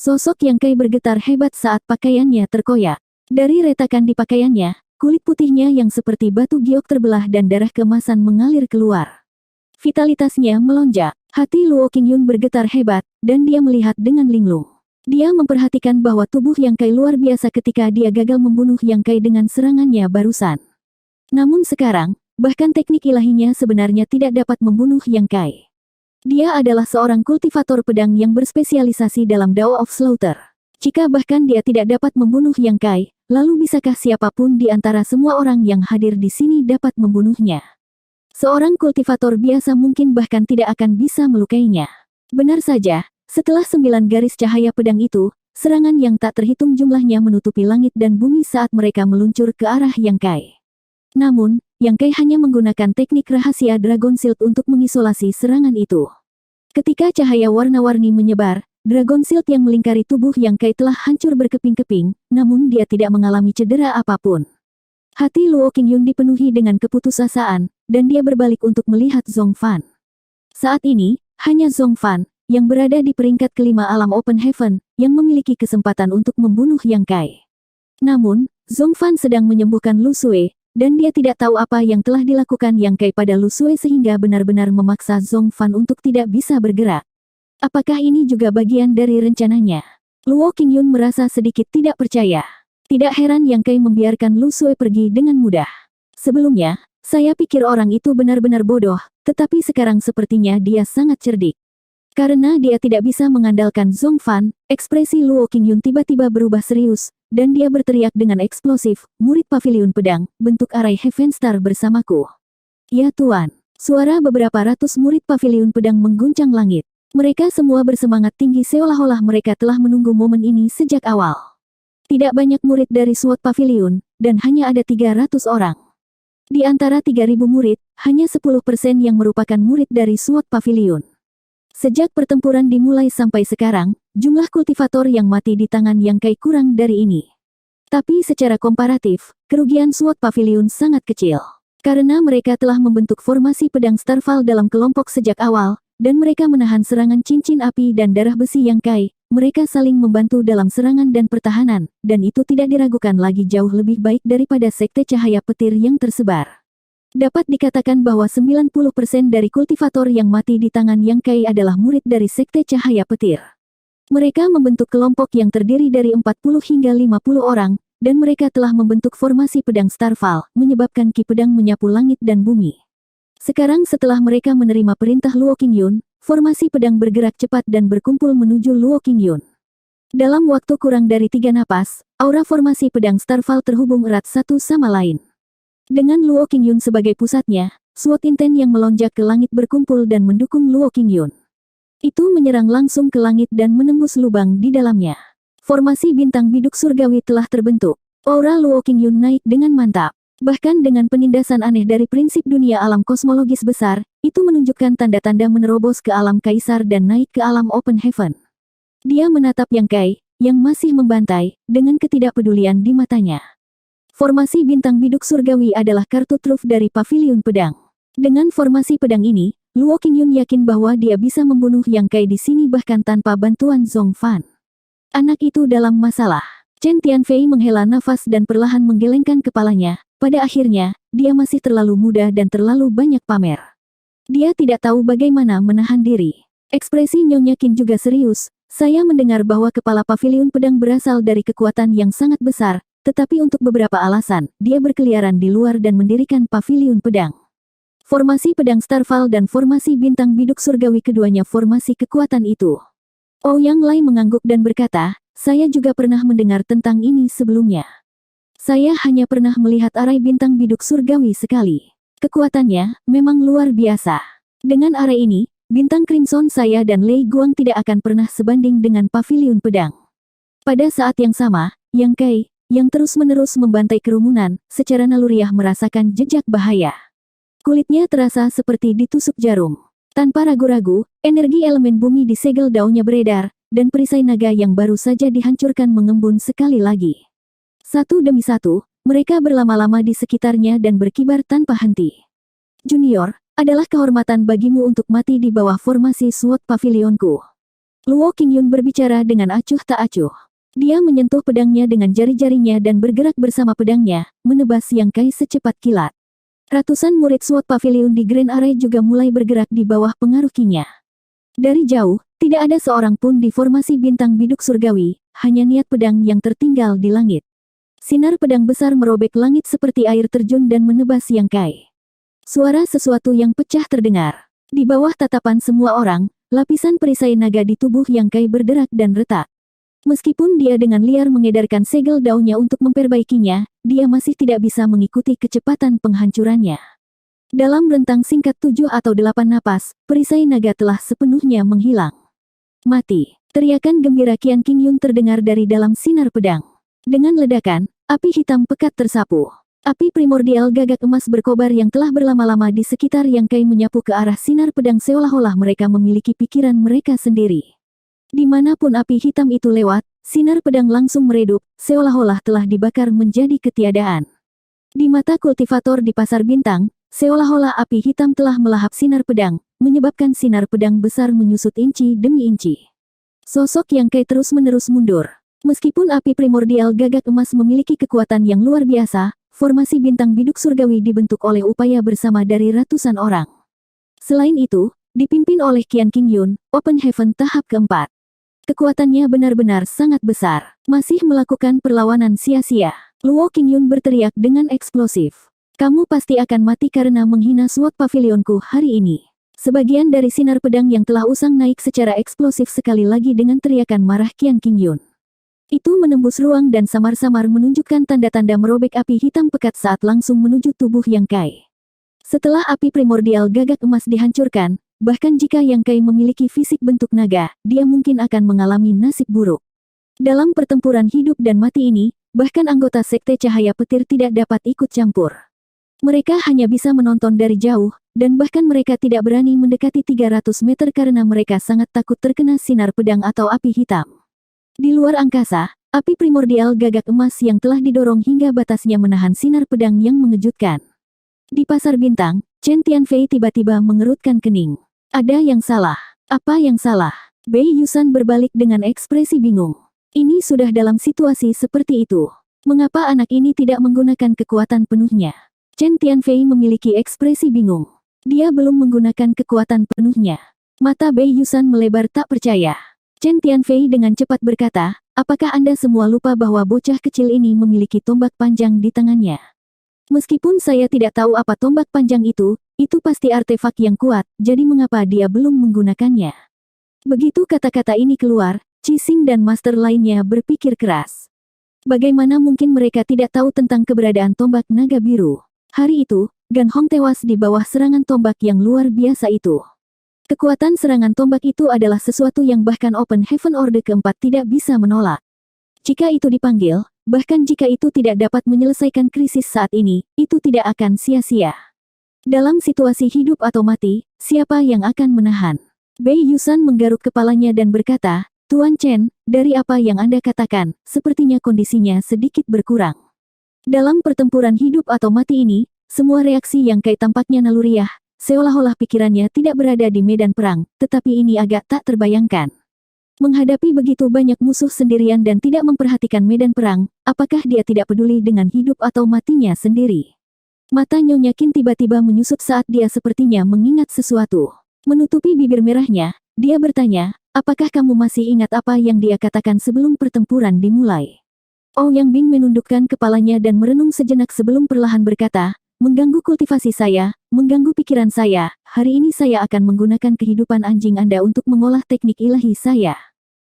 Sosok Yang Kai bergetar hebat saat pakaiannya terkoyak. Dari retakan di pakaiannya, kulit putihnya yang seperti batu giok terbelah dan darah kemasan mengalir keluar. Vitalitasnya melonjak. Hati Luo Qingyun bergetar hebat, dan dia melihat dengan linglung. Dia memperhatikan bahwa tubuh Yang Kai luar biasa ketika dia gagal membunuh Yang Kai dengan serangannya barusan. Namun sekarang, bahkan teknik ilahinya sebenarnya tidak dapat membunuh Yang Kai. Dia adalah seorang kultivator pedang yang berspesialisasi dalam Dao of Slaughter. Jika bahkan dia tidak dapat membunuh Yang Kai, lalu bisakah siapapun di antara semua orang yang hadir di sini dapat membunuhnya? Seorang kultivator biasa mungkin bahkan tidak akan bisa melukainya. Benar saja, setelah 9 garis cahaya pedang itu, serangan yang tak terhitung jumlahnya menutupi langit dan bumi saat mereka meluncur ke arah Yang Kai. Namun, Yang Kai hanya menggunakan teknik rahasia Dragon Shield untuk mengisolasi serangan itu. Ketika cahaya warna-warni menyebar, Dragon Shield yang melingkari tubuh Yang Kai telah hancur berkeping-keping, namun dia tidak mengalami cedera apapun. Hati Luo Qingyun dipenuhi dengan keputusasaan, dan dia berbalik untuk melihat Zhong Fan. Saat ini, hanya Zhong Fan, yang berada di peringkat kelima alam Open Heaven, yang memiliki kesempatan untuk membunuh Yang Kai. Namun, Zhong Fan sedang menyembuhkan Lu Sui, dan dia tidak tahu apa yang telah dilakukan Yang Kai pada Lu Sui sehingga benar-benar memaksa Zhong Fan untuk tidak bisa bergerak. Apakah ini juga bagian dari rencananya? Luo Qingyun merasa sedikit tidak percaya. Tidak heran Yang Kai membiarkan Lu Sui pergi dengan mudah. Sebelumnya, saya pikir orang itu benar-benar bodoh, tetapi sekarang sepertinya dia sangat cerdik. Karena dia tidak bisa mengandalkan Zhong Fan, ekspresi Luo Qingyun tiba-tiba berubah serius, dan dia berteriak dengan eksplosif, "Murid Paviliun Pedang, bentuk arai Heaven Star bersamaku." "Ya Tuan." Suara beberapa ratus murid Paviliun Pedang mengguncang langit. Mereka semua bersemangat tinggi seolah-olah mereka telah menunggu momen ini sejak awal. Tidak banyak murid dari SWOT Pavilion, dan hanya ada 300 orang. Di antara 3.000 murid, hanya 10% yang merupakan murid dari SWOT Pavilion. Sejak pertempuran dimulai sampai sekarang, jumlah kultivator yang mati di tangan Yang Kai kurang dari ini. Tapi secara komparatif, kerugian SWOT Pavilion sangat kecil. Karena mereka telah membentuk formasi pedang Starfall dalam kelompok sejak awal, dan mereka menahan serangan cincin api dan darah besi Yang Kai. Mereka saling membantu dalam serangan dan pertahanan, dan itu tidak diragukan lagi jauh lebih baik daripada sekte cahaya petir yang tersebar. Dapat dikatakan bahwa 90% dari kultivator yang mati di tangan Yang Kai adalah murid dari sekte cahaya petir. Mereka membentuk kelompok yang terdiri dari 40 hingga 50 orang, dan mereka telah membentuk formasi pedang Starfall, menyebabkan ki pedang menyapu langit dan bumi. Sekarang setelah mereka menerima perintah Luo Qingyun, formasi pedang bergerak cepat dan berkumpul menuju Luo Qingyun. Dalam waktu kurang dari 3 napas, aura formasi pedang Starfall terhubung erat satu sama lain. Dengan Luo Qingyun sebagai pusatnya, SWOT Inten yang melonjak ke langit berkumpul dan mendukung Luo Qingyun. Itu menyerang langsung ke langit dan menembus lubang di dalamnya. Formasi bintang biduk surgawi telah terbentuk. Aura Luo Qingyun naik dengan mantap. Bahkan dengan penindasan aneh dari prinsip dunia alam kosmologis besar, itu menunjukkan tanda-tanda menerobos ke alam kaisar dan naik ke alam open heaven. Dia menatap Yang Kai, yang masih membantai, dengan ketidakpedulian di matanya. Formasi bintang biduk surgawi adalah kartu truf dari Paviliun Pedang. Dengan formasi pedang ini, Luo Qingyun yakin bahwa dia bisa membunuh Yang Kai di sini bahkan tanpa bantuan Zhong Fan. Anak itu dalam masalah. Chen Tianfei menghela nafas dan perlahan menggelengkan kepalanya. Pada akhirnya, dia masih terlalu muda dan terlalu banyak pamer. Dia tidak tahu bagaimana menahan diri. Ekspresi Nyonya Qin juga serius. Saya mendengar bahwa kepala Paviliun Pedang berasal dari kekuatan yang sangat besar, tetapi untuk beberapa alasan, dia berkeliaran di luar dan mendirikan Paviliun Pedang. Formasi pedang Starfall dan formasi bintang biduk surgawi keduanya formasi kekuatan itu. Ouyang Lai mengangguk dan berkata, saya juga pernah mendengar tentang ini sebelumnya. Saya hanya pernah melihat arai bintang biduk surgawi sekali. Kekuatannya memang luar biasa. Dengan arai ini, bintang Crimson saya dan Lei Guang tidak akan pernah sebanding dengan Paviliun Pedang. Pada saat yang sama, Yang Kai, yang terus-menerus membantai kerumunan, secara naluriah merasakan jejak bahaya. Kulitnya terasa seperti ditusuk jarum. Tanpa ragu-ragu, energi elemen bumi di segel daunnya beredar, dan perisai naga yang baru saja dihancurkan mengembun sekali lagi. Satu demi satu, mereka berlama-lama di sekitarnya dan berkibar tanpa henti. Junior, adalah kehormatan bagimu untuk mati di bawah formasi SWOT Pavilionku. Luo Qingyun berbicara dengan acuh tak acuh. Dia menyentuh pedangnya dengan jari-jarinya dan bergerak bersama pedangnya, menebas Yang Kai secepat kilat. Ratusan murid SWOT Pavilion di Grand Array juga mulai bergerak di bawah pengaruh Qi-nya. Dari jauh, tidak ada seorang pun di formasi bintang biduk surgawi, hanya niat pedang yang tertinggal di langit. Sinar pedang besar merobek langit seperti air terjun dan menebas Yang Kai. Suara sesuatu yang pecah terdengar. Di bawah tatapan semua orang, lapisan perisai naga di tubuh Yang Kai berderak dan retak. Meskipun dia dengan liar mengedarkan segel daunnya untuk memperbaikinya, dia masih tidak bisa mengikuti kecepatan penghancurannya. Dalam rentang singkat 7 atau 8 napas, perisai naga telah sepenuhnya menghilang. Mati! Teriakan gembira Qian Qingyun terdengar dari dalam sinar pedang. Dengan ledakan, api hitam pekat tersapu. Api primordial gagak emas berkobar yang telah berlama-lama di sekitar Yang Kai menyapu ke arah sinar pedang seolah-olah mereka memiliki pikiran mereka sendiri. Dimanapun api hitam itu lewat, sinar pedang langsung meredup, seolah-olah telah dibakar menjadi ketiadaan. Di mata kultivator di pasar bintang, seolah-olah api hitam telah melahap sinar pedang, menyebabkan sinar pedang besar menyusut inci demi inci. Sosok Yang Kai terus-menerus mundur. Meskipun api primordial gagak emas memiliki kekuatan yang luar biasa, formasi bintang biduk surgawi dibentuk oleh upaya bersama dari ratusan orang. Selain itu, dipimpin oleh Qian Qingyun, Open Heaven tahap keempat. Kekuatannya benar-benar sangat besar. Masih melakukan perlawanan sia-sia. Luo Qingyun berteriak dengan eksplosif. Kamu pasti akan mati karena menghina SWOT pavilionku hari ini. Sebagian dari sinar pedang yang telah usang naik secara eksplosif sekali lagi dengan teriakan marah Qian Qingyun. Itu menembus ruang dan samar-samar menunjukkan tanda-tanda merobek api hitam pekat saat langsung menuju tubuh Yang Kai. Setelah api primordial gagak emas dihancurkan, bahkan jika Yang Kai memiliki fisik bentuk naga, dia mungkin akan mengalami nasib buruk. Dalam pertempuran hidup dan mati ini, bahkan anggota Sekte Cahaya Petir tidak dapat ikut campur. Mereka hanya bisa menonton dari jauh, dan bahkan mereka tidak berani mendekati 300 meter karena mereka sangat takut terkena sinar pedang atau api hitam. Di luar angkasa, api primordial gagak emas yang telah didorong hingga batasnya menahan sinar pedang yang mengejutkan. Di pasar bintang, Chen Tianfei tiba-tiba mengerutkan kening. Ada yang salah. Apa yang salah? Bei Yusan berbalik dengan ekspresi bingung. Ini sudah dalam situasi seperti itu. Mengapa anak ini tidak menggunakan kekuatan penuhnya? Chen Tianfei memiliki ekspresi bingung. Dia belum menggunakan kekuatan penuhnya. Mata Bei Yusan melebar tak percaya. Chen Tianfei dengan cepat berkata, apakah Anda semua lupa bahwa bocah kecil ini memiliki tombak panjang di tangannya? Meskipun saya tidak tahu apa tombak panjang itu pasti artefak yang kuat, jadi mengapa dia belum menggunakannya? Begitu kata-kata ini keluar, Qixing dan master lainnya berpikir keras. Bagaimana mungkin mereka tidak tahu tentang keberadaan tombak naga biru? Hari itu, Gan Hong tewas di bawah serangan tombak yang luar biasa itu. Kekuatan serangan tombak itu adalah sesuatu yang bahkan Open Heaven Orde keempat tidak bisa menolak. Jika itu dipanggil, bahkan jika itu tidak dapat menyelesaikan krisis saat ini, itu tidak akan sia-sia. Dalam situasi hidup atau mati, siapa yang akan menahan? Bei Yusan menggaruk kepalanya dan berkata, Tuan Chen, dari apa yang Anda katakan, sepertinya kondisinya sedikit berkurang. Dalam pertempuran hidup atau mati ini, semua reaksi Yang Kai tampaknya naluriah, seolah-olah pikirannya tidak berada di medan perang, tetapi ini agak tak terbayangkan. Menghadapi begitu banyak musuh sendirian dan tidak memperhatikan medan perang, apakah dia tidak peduli dengan hidup atau matinya sendiri? Mata Nyonya Qin tiba-tiba menyusut saat dia sepertinya mengingat sesuatu. Menutupi bibir merahnya, dia bertanya, apakah kamu masih ingat apa yang dia katakan sebelum pertempuran dimulai? Ouyang Bing menundukkan kepalanya dan merenung sejenak sebelum perlahan berkata, mengganggu kultivasi saya, mengganggu pikiran saya, hari ini saya akan menggunakan kehidupan anjing Anda untuk mengolah teknik ilahi saya.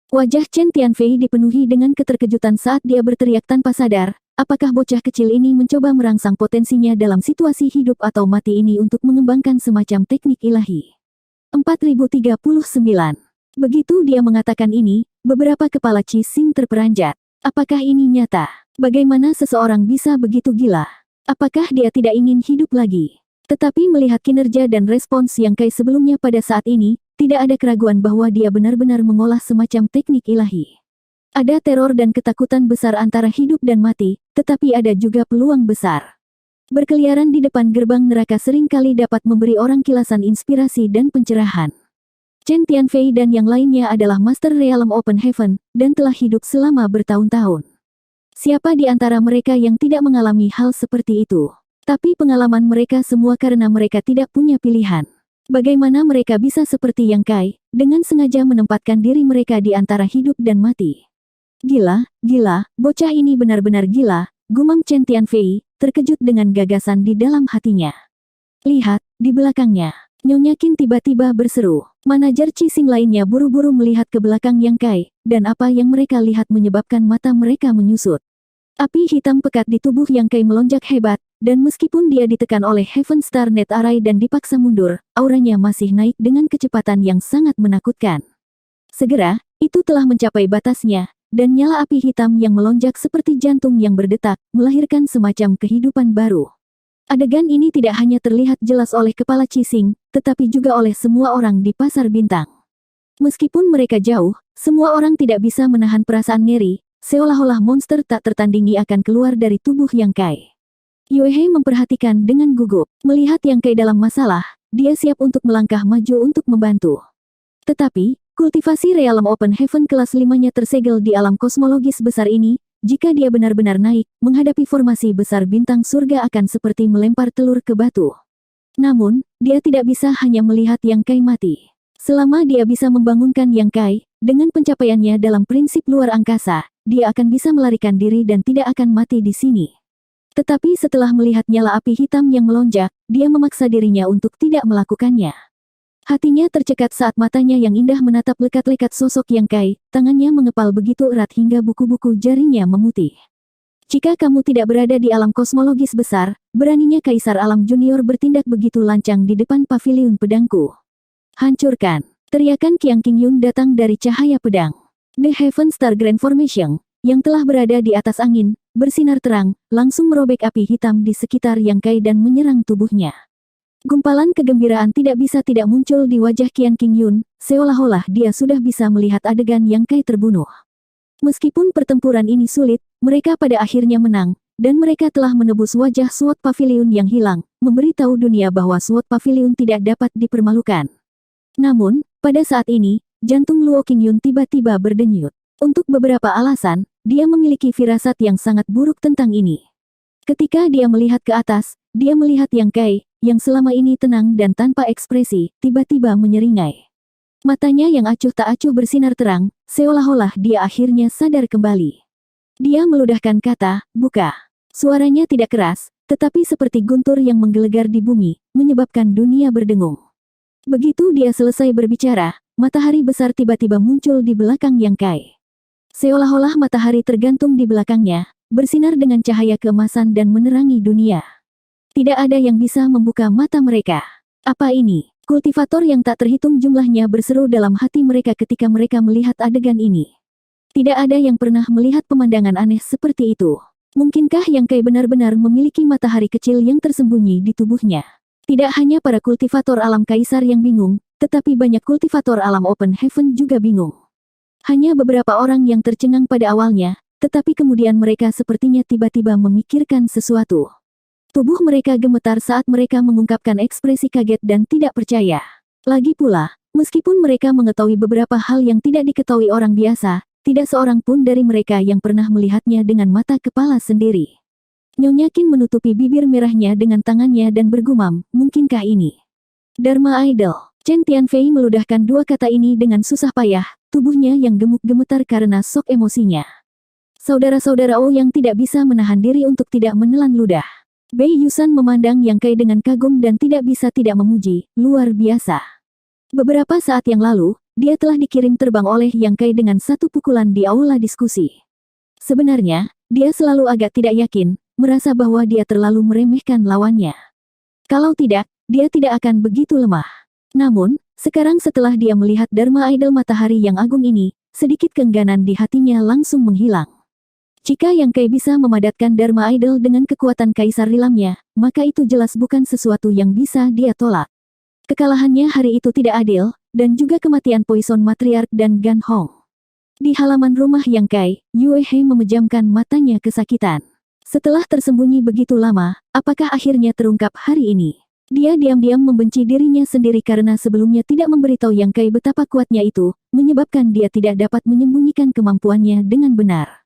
Wajah Chen Tianfei dipenuhi dengan keterkejutan saat dia berteriak tanpa sadar, apakah bocah kecil ini mencoba merangsang potensinya dalam situasi hidup atau mati ini untuk mengembangkan semacam teknik ilahi? 4039. Begitu dia mengatakan ini, beberapa kepala Qixing terperanjat. Apakah ini nyata? Bagaimana seseorang bisa begitu gila? Apakah dia tidak ingin hidup lagi? Tetapi melihat kinerja dan respons Yang Kai sebelumnya pada saat ini, tidak ada keraguan bahwa dia benar-benar mengolah semacam teknik ilahi. Ada teror dan ketakutan besar antara hidup dan mati, tetapi ada juga peluang besar. Berkeliaran di depan gerbang neraka seringkali dapat memberi orang kilasan inspirasi dan pencerahan. Chen Tianfei dan yang lainnya adalah Master Realm Open Heaven, dan telah hidup selama bertahun-tahun. Siapa di antara mereka yang tidak mengalami hal seperti itu? Tapi pengalaman mereka semua karena mereka tidak punya pilihan. Bagaimana mereka bisa seperti Yang Kai, dengan sengaja menempatkan diri mereka di antara hidup dan mati? Gila, gila, bocah ini benar-benar gila, gumam Chen Tianfei, terkejut dengan gagasan di dalam hatinya. Lihat, di belakangnya, Nyonya Qin tiba-tiba berseru. Manajer Qixing lainnya buru-buru melihat ke belakang Yang Kai, dan apa yang mereka lihat menyebabkan mata mereka menyusut. Api hitam pekat di tubuh Yang Kai melonjak hebat, dan meskipun dia ditekan oleh Heaven Star Net Array dan dipaksa mundur, auranya masih naik dengan kecepatan yang sangat menakutkan. Segera, itu telah mencapai batasnya, dan nyala api hitam yang melonjak seperti jantung yang berdetak, melahirkan semacam kehidupan baru. Adegan ini tidak hanya terlihat jelas oleh kepala Qixing, tetapi juga oleh semua orang di pasar bintang. Meskipun mereka jauh, semua orang tidak bisa menahan perasaan ngeri, seolah-olah monster tak tertandingi akan keluar dari tubuh Yang Kai. Yue He memperhatikan dengan gugup. Melihat Yang Kai dalam masalah, dia siap untuk melangkah maju untuk membantu. Tetapi, kultivasi Realm Open Heaven kelas 5-nya tersegel di alam kosmologis besar ini. Jika dia benar-benar naik, menghadapi formasi besar bintang surga akan seperti melempar telur ke batu. Namun, dia tidak bisa hanya melihat Yang Kai mati. Selama dia bisa membangunkan Yang Kai, dengan pencapaiannya dalam prinsip luar angkasa, dia akan bisa melarikan diri dan tidak akan mati di sini. Tetapi setelah melihat nyala api hitam yang melonjak, dia memaksa dirinya untuk tidak melakukannya. Hatinya tercekat saat matanya yang indah menatap lekat-lekat sosok Yang Kai, tangannya mengepal begitu erat hingga buku-buku jarinya memutih. Jika kamu tidak berada di alam kosmologis besar, beraninya Kaisar Alam Junior bertindak begitu lancang di depan paviliun pedangku. Hancurkan! Teriakan Qiang Qingyun datang dari cahaya pedang. The Heaven Star Grand Formation, yang telah berada di atas angin, bersinar terang, langsung merobek api hitam di sekitar Yang Kai dan menyerang tubuhnya. Gumpalan kegembiraan tidak bisa tidak muncul di wajah Qiang Qingyun, seolah-olah dia sudah bisa melihat adegan Yang Kai terbunuh. Meskipun pertempuran ini sulit, mereka pada akhirnya menang, dan mereka telah menebus wajah SWOT Pavilion yang hilang, memberitahu dunia bahwa SWOT Pavilion tidak dapat dipermalukan. Namun, pada saat ini, jantung Luo Qingyun tiba-tiba berdenyut. Untuk beberapa alasan, dia memiliki firasat yang sangat buruk tentang ini. Ketika dia melihat ke atas, dia melihat Yang Kai, yang selama ini tenang dan tanpa ekspresi, tiba-tiba menyeringai. Matanya yang acuh tak acuh bersinar terang, seolah-olah dia akhirnya sadar kembali. Dia meludahkan kata, "Buka." Suaranya tidak keras, tetapi seperti guntur yang menggelegar di bumi, menyebabkan dunia berdengung. Begitu dia selesai berbicara, matahari besar tiba-tiba muncul di belakang Yang Kai. Seolah-olah matahari tergantung di belakangnya, bersinar dengan cahaya keemasan dan menerangi dunia. Tidak ada yang bisa membuka mata mereka. Apa ini? Kultivator yang tak terhitung jumlahnya berseru dalam hati mereka ketika mereka melihat adegan ini. Tidak ada yang pernah melihat pemandangan aneh seperti itu. Mungkinkah Yang Kai benar-benar memiliki matahari kecil yang tersembunyi di tubuhnya? Tidak hanya para kultivator alam kaisar yang bingung, tetapi banyak kultivator alam Open Heaven juga bingung. Hanya beberapa orang yang tercengang pada awalnya, tetapi kemudian mereka sepertinya tiba-tiba memikirkan sesuatu. Tubuh mereka gemetar saat mereka mengungkapkan ekspresi kaget dan tidak percaya. Lagi pula, meskipun mereka mengetahui beberapa hal yang tidak diketahui orang biasa, tidak seorang pun dari mereka yang pernah melihatnya dengan mata kepala sendiri. Nyonya Qin menutupi bibir merahnya dengan tangannya dan bergumam, "Mungkinkah ini Dharma Idol?" Chen Tianfei meludahkan dua kata ini dengan susah payah, tubuhnya yang gemuk gemetar karena sok emosinya. Saudara-saudara O yang tidak bisa menahan diri untuk tidak menelan ludah. Bei Yusan memandang Yang Kai dengan kagum dan tidak bisa tidak memuji, luar biasa. Beberapa saat yang lalu, dia telah dikirim terbang oleh Yang Kai dengan satu pukulan di aula diskusi. Sebenarnya, dia selalu agak tidak yakin, merasa bahwa dia terlalu meremehkan lawannya. Kalau tidak, dia tidak akan begitu lemah. Namun, sekarang setelah dia melihat Dharma Idol matahari yang agung ini, sedikit keengganan di hatinya langsung menghilang. Jika Yang Kai bisa memadatkan Dharma Idol dengan kekuatan kaisar rilamnya, maka itu jelas bukan sesuatu yang bisa dia tolak. Kekalahannya hari itu tidak adil, dan juga kematian Poison Matriarch dan Gan Hong. Di halaman rumah Yang Kai, Yue He memejamkan matanya kesakitan. Setelah tersembunyi begitu lama, apakah akhirnya terungkap hari ini? Dia diam-diam membenci dirinya sendiri karena sebelumnya tidak memberitahu Yang Kai betapa kuatnya itu, menyebabkan dia tidak dapat menyembunyikan kemampuannya dengan benar.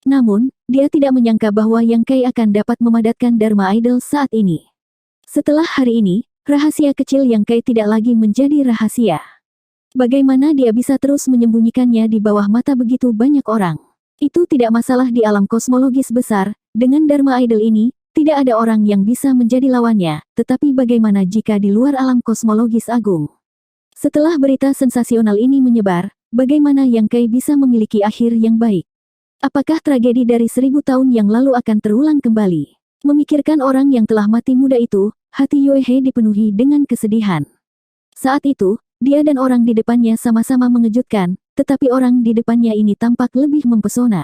Namun, dia tidak menyangka bahwa Yang Kai akan dapat memadatkan Dharma Idol saat ini. Setelah hari ini, rahasia kecil Yang Kai tidak lagi menjadi rahasia. Bagaimana dia bisa terus menyembunyikannya di bawah mata begitu banyak orang? Itu tidak masalah di alam kosmologis besar. Dengan Dharma Idol ini, tidak ada orang yang bisa menjadi lawannya, tetapi bagaimana jika di luar alam kosmologis agung? Setelah berita sensasional ini menyebar, bagaimana Yang Kai bisa memiliki akhir yang baik? Apakah tragedi dari 1000 tahun yang lalu akan terulang kembali? Memikirkan orang yang telah mati muda itu, hati Yue He dipenuhi dengan kesedihan. Saat itu, dia dan orang di depannya sama-sama mengejutkan, tetapi orang di depannya ini tampak lebih mempesona.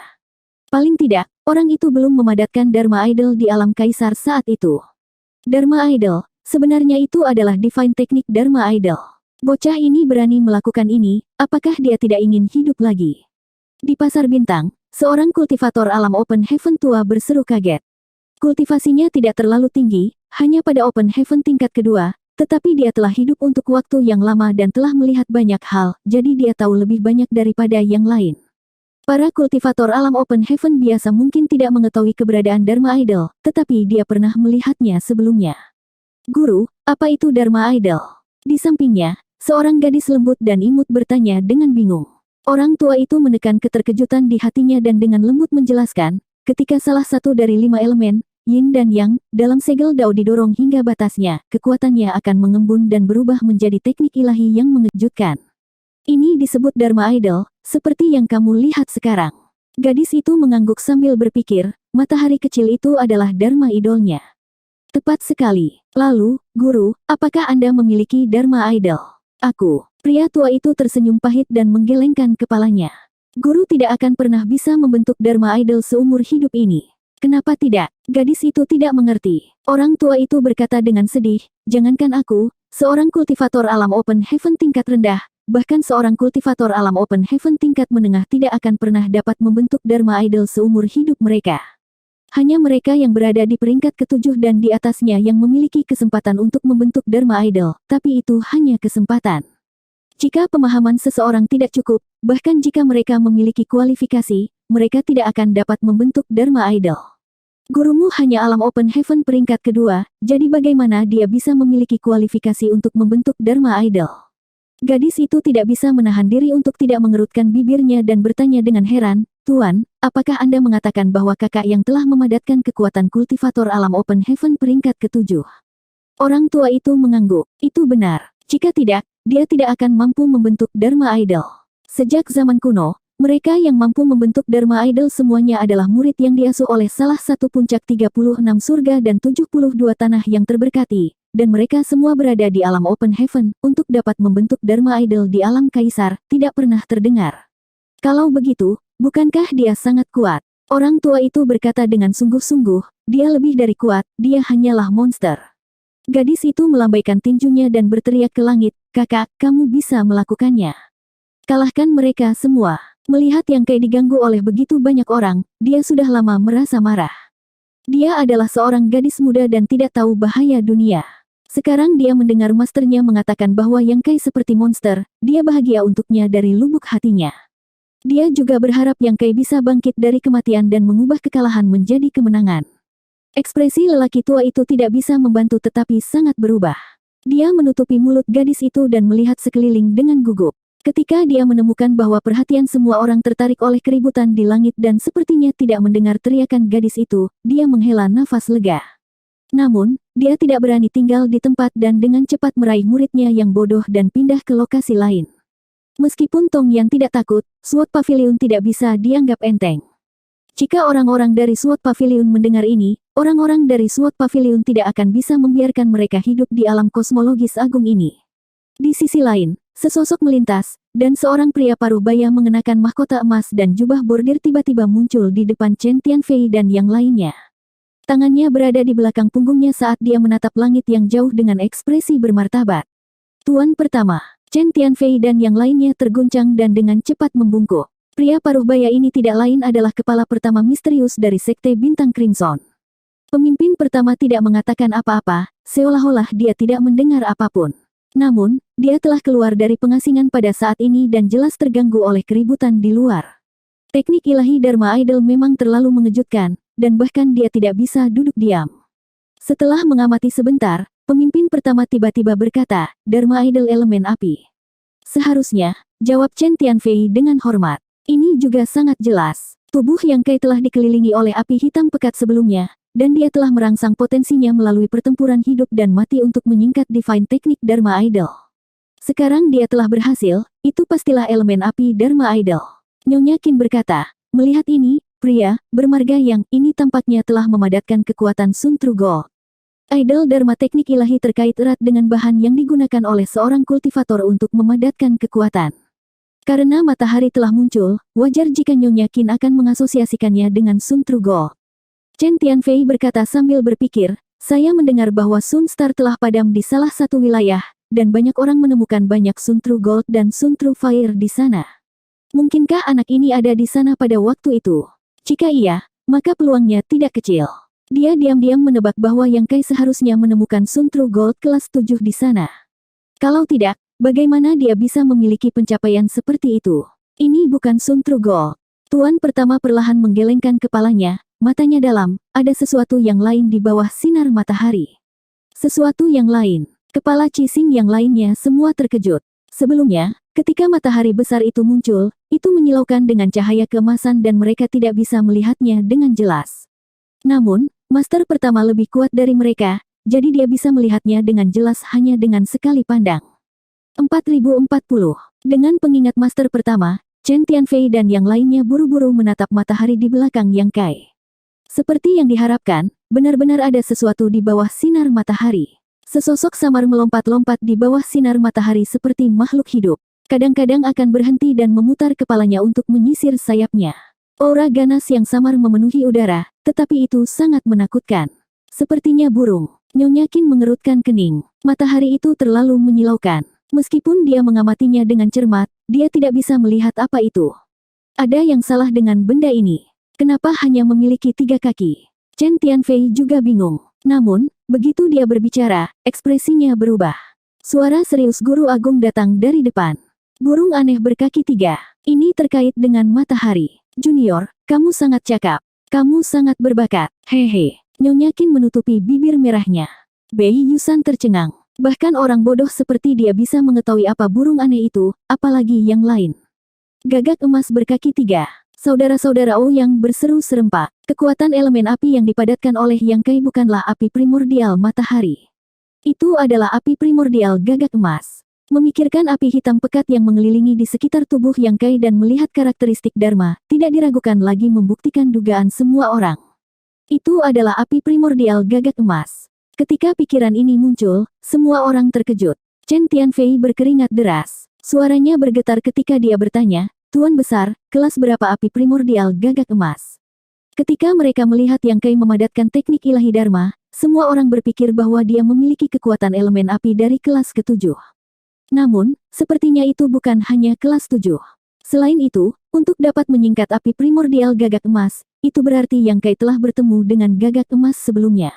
Paling tidak, orang itu belum memadatkan Dharma Idol di alam kaisar saat itu. Dharma Idol, sebenarnya itu adalah divine teknik Dharma Idol. Bocah ini berani melakukan ini, apakah dia tidak ingin hidup lagi? Di pasar bintang, seorang kultivator alam Open Heaven tua berseru kaget. Kultivasinya tidak terlalu tinggi, hanya pada Open Heaven tingkat kedua, tetapi dia telah hidup untuk waktu yang lama dan telah melihat banyak hal, jadi dia tahu lebih banyak daripada yang lain. Para kultivator alam Open Heaven biasa mungkin tidak mengetahui keberadaan Dharma Idol, tetapi dia pernah melihatnya sebelumnya. "Guru, Apa itu Dharma Idol? Di sampingnya, seorang gadis lembut dan imut bertanya dengan bingung. Orang tua itu menekan keterkejutan di hatinya dan dengan lembut menjelaskan, ketika salah satu dari 5 elemen, Yin dan Yang, dalam segel Dao didorong hingga batasnya, kekuatannya akan mengembun dan berubah menjadi teknik ilahi yang mengejutkan. Ini disebut Dharma Idol, seperti yang kamu lihat sekarang. Gadis itu mengangguk sambil berpikir, matahari kecil itu adalah Dharma Idolnya. Tepat sekali. Lalu, guru, apakah Anda memiliki Dharma Idol? Aku. Pria tua itu tersenyum pahit dan menggelengkan kepalanya. Guru tidak akan pernah bisa membentuk Dharma Idol seumur hidup ini. Kenapa tidak? Gadis itu tidak mengerti. Orang tua itu berkata dengan sedih, jangankan aku, seorang kultivator alam open heaven tingkat rendah, bahkan seorang kultivator alam open heaven tingkat menengah tidak akan pernah dapat membentuk Dharma Idol seumur hidup mereka. Hanya mereka yang berada di peringkat ke-7 dan di atasnya yang memiliki kesempatan untuk membentuk Dharma Idol, tapi itu hanya kesempatan. Jika pemahaman seseorang tidak cukup, bahkan jika mereka memiliki kualifikasi, mereka tidak akan dapat membentuk Dharma Idol. Gurumu hanya alam open heaven peringkat kedua, jadi bagaimana dia bisa memiliki kualifikasi untuk membentuk Dharma Idol? Gadis itu tidak bisa menahan diri untuk tidak mengerutkan bibirnya dan bertanya dengan heran, Tuan, apakah Anda mengatakan bahwa kakak yang telah memadatkan kekuatan kultivator alam open heaven peringkat ke-7? Orang tua itu mengangguk. Itu benar. Jika tidak, dia tidak akan mampu membentuk Dharma Idol. Sejak zaman kuno, mereka yang mampu membentuk Dharma Idol semuanya adalah murid yang diasuh oleh salah satu puncak 36 surga dan 72 tanah yang terberkati, dan mereka semua berada di alam open heaven untuk dapat membentuk Dharma Idol di alam kaisar, tidak pernah terdengar. Kalau begitu, bukankah dia sangat kuat? Orang tua itu berkata dengan sungguh-sungguh, dia lebih dari kuat, dia hanyalah monster. Gadis itu melambaikan tinjunya dan berteriak ke langit, kakak, kamu bisa melakukannya. Kalahkan mereka semua. Melihat Yang Kai diganggu oleh begitu banyak orang, dia sudah lama merasa marah. Dia adalah seorang gadis muda dan tidak tahu bahaya dunia. Sekarang dia mendengar masternya mengatakan bahwa Yang Kai seperti monster, dia bahagia untuknya dari lubuk hatinya. Dia juga berharap Yang Kai bisa bangkit dari kematian dan mengubah kekalahan menjadi kemenangan. Ekspresi lelaki tua itu tidak bisa membantu tetapi sangat berubah. Dia menutupi mulut gadis itu dan melihat sekeliling dengan gugup. Ketika dia menemukan bahwa perhatian semua orang tertarik oleh keributan di langit dan sepertinya tidak mendengar teriakan gadis itu, dia menghela nafas lega. Namun, dia tidak berani tinggal di tempat dan dengan cepat meraih muridnya yang bodoh dan pindah ke lokasi lain. Meskipun Tong Yan tidak takut, SWOT Pavilion tidak bisa dianggap enteng. Jika orang-orang dari SWOT Pavilion mendengar ini, orang-orang dari SWOT Pavilion tidak akan bisa membiarkan mereka hidup di alam kosmologis agung ini. Di sisi lain, sesosok melintas, dan seorang pria paruh baya mengenakan mahkota emas dan jubah bordir tiba-tiba muncul di depan Chen Tianfei dan yang lainnya. Tangannya berada di belakang punggungnya saat dia menatap langit yang jauh dengan ekspresi bermartabat. Tuan pertama, Chen Tianfei dan yang lainnya terguncang dan dengan cepat membungkuk. Pria paruh baya ini tidak lain adalah kepala pertama misterius dari Sekte Bintang Crimson. Pemimpin pertama tidak mengatakan apa-apa, seolah-olah dia tidak mendengar apapun. Namun, dia telah keluar dari pengasingan pada saat ini dan jelas terganggu oleh keributan di luar. Teknik ilahi Dharma Idol memang terlalu mengejutkan, dan bahkan dia tidak bisa duduk diam. Setelah mengamati sebentar, pemimpin pertama tiba-tiba berkata, Dharma Idol elemen api. Seharusnya, jawab Chen Tianfei dengan hormat. Ini juga sangat jelas. Tubuh Yang Kai telah dikelilingi oleh api hitam pekat sebelumnya, dan dia telah merangsang potensinya melalui pertempuran hidup dan mati untuk menyingkat Divine Teknik Dharma Idol. Sekarang dia telah berhasil, itu pastilah elemen api Dharma Idol. Nyonya Qin berkata, melihat ini, pria bermarga yang ini tampaknya telah memadatkan kekuatan Sun True Gold. Idol Dharma teknik ilahi terkait erat dengan bahan yang digunakan oleh seorang kultivator untuk memadatkan kekuatan. Karena matahari telah muncul, wajar jika Nyonya Qin akan mengasosiasikannya dengan Sun True Gold. Chen Tianfei berkata sambil berpikir, saya mendengar bahwa Sun Star telah padam di salah satu wilayah, dan banyak orang menemukan banyak Sun True Gold dan Sun True Fire di sana. Mungkinkah anak ini ada di sana pada waktu itu? Jika iya, maka peluangnya tidak kecil. Dia diam-diam menebak bahwa Yang Kai seharusnya menemukan Sun True Gold kelas 7 di sana. Kalau tidak, bagaimana dia bisa memiliki pencapaian seperti itu? Ini bukan Sun True Gold. Tuan pertama perlahan menggelengkan kepalanya. Matanya dalam, ada sesuatu yang lain di bawah sinar matahari. Sesuatu yang lain. Kepala Cising yang lainnya semua terkejut. Sebelumnya, ketika matahari besar itu muncul, itu menyilaukan dengan cahaya keemasan dan mereka tidak bisa melihatnya dengan jelas. Namun, master pertama lebih kuat dari mereka, jadi dia bisa melihatnya dengan jelas hanya dengan sekali pandang. 4040. Dengan pengingat master pertama, Chen Tianfei dan yang lainnya buru-buru menatap matahari di belakang Yang Kai. Seperti yang diharapkan, benar-benar ada sesuatu di bawah sinar matahari. Sesosok samar melompat-lompat di bawah sinar matahari seperti makhluk hidup. Kadang-kadang akan berhenti dan memutar kepalanya untuk menyisir sayapnya. Aura ganas yang samar memenuhi udara, tetapi itu sangat menakutkan. Sepertinya burung. Nyonya Qin mengerutkan kening. Matahari itu terlalu menyilaukan. Meskipun dia mengamatinya dengan cermat, dia tidak bisa melihat apa itu. Ada yang salah dengan benda ini. Kenapa hanya memiliki 3 kaki? Chen Tianfei juga bingung. Namun, begitu dia berbicara, ekspresinya berubah. Suara serius Guru Agung datang dari depan. Burung aneh berkaki 3. Ini terkait dengan matahari. Junior, kamu sangat cakap. Kamu sangat berbakat. Hehe. Nyonya Qin menutupi bibir merahnya. Bei Yusan tercengang. Bahkan orang bodoh seperti dia bisa mengetahui apa burung aneh itu, apalagi yang lain. Gagak emas berkaki 3. Saudara-saudara Ouyang berseru serempak. Kekuatan elemen api yang dipadatkan oleh Yang Kai bukanlah api primordial matahari. Itu adalah api primordial gagak emas. Memikirkan api hitam pekat yang mengelilingi di sekitar tubuh Yang Kai dan melihat karakteristik Dharma, tidak diragukan lagi membuktikan dugaan semua orang. Itu adalah api primordial gagak emas. Ketika pikiran ini muncul, semua orang terkejut. Chen Tianfei berkeringat deras. Suaranya bergetar ketika dia bertanya, Tuan Besar, kelas berapa api primordial gagak emas? Ketika mereka melihat Yang Kai memadatkan teknik ilahi Dharma, semua orang berpikir bahwa dia memiliki kekuatan elemen api dari kelas ke-7. Namun, sepertinya itu bukan hanya kelas 7. Selain itu, untuk dapat menyingkat api primordial gagak emas, itu berarti Yang Kai telah bertemu dengan gagak emas sebelumnya.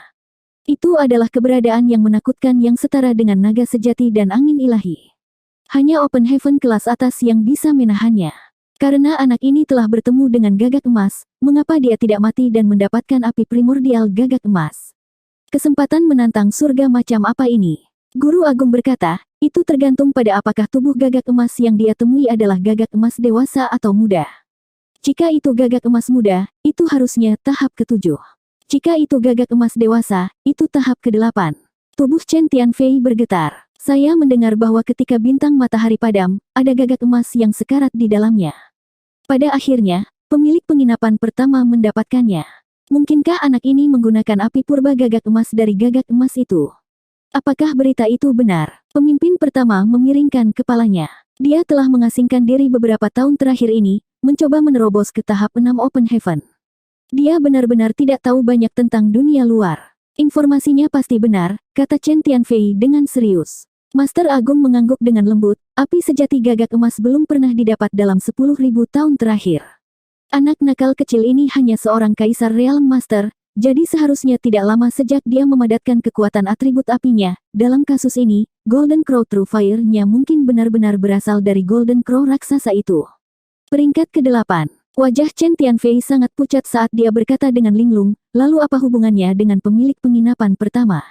Itu adalah keberadaan yang menakutkan yang setara dengan naga sejati dan angin ilahi. Hanya Open Heaven kelas atas yang bisa menahannya. Karena anak ini telah bertemu dengan gagak emas, mengapa dia tidak mati dan mendapatkan api primordial gagak emas? Kesempatan menantang surga macam apa ini? Guru Agung berkata, itu tergantung pada apakah tubuh gagak emas yang dia temui adalah gagak emas dewasa atau muda. Jika itu gagak emas muda, itu harusnya tahap ke-7. Jika itu gagak emas dewasa, itu tahap ke-8. Tubuh Chen Tianfei bergetar. Saya mendengar bahwa ketika bintang matahari padam, ada gagak emas yang sekarat di dalamnya. Pada akhirnya, pemilik penginapan pertama mendapatkannya. Mungkinkah anak ini menggunakan api purba gagak emas dari gagak emas itu? Apakah berita itu benar? Pemimpin pertama memiringkan kepalanya. Dia telah mengasingkan diri beberapa tahun terakhir ini, mencoba menerobos ke tahap 6 Open Heaven. Dia benar-benar tidak tahu banyak tentang dunia luar. Informasinya pasti benar, kata Chen Tianfei dengan serius. Master Agung mengangguk dengan lembut, api sejati gagak emas belum pernah didapat dalam 10.000 tahun terakhir. Anak nakal kecil ini hanya seorang Kaisar Realm Master, jadi seharusnya tidak lama sejak dia memadatkan kekuatan atribut apinya. Dalam kasus ini, Golden Crow True Fire-nya mungkin benar-benar berasal dari Golden Crow raksasa itu. Peringkat ke-8. Wajah Chen Tianfei sangat pucat saat dia berkata dengan linglung, lalu apa hubungannya dengan pemilik penginapan pertama?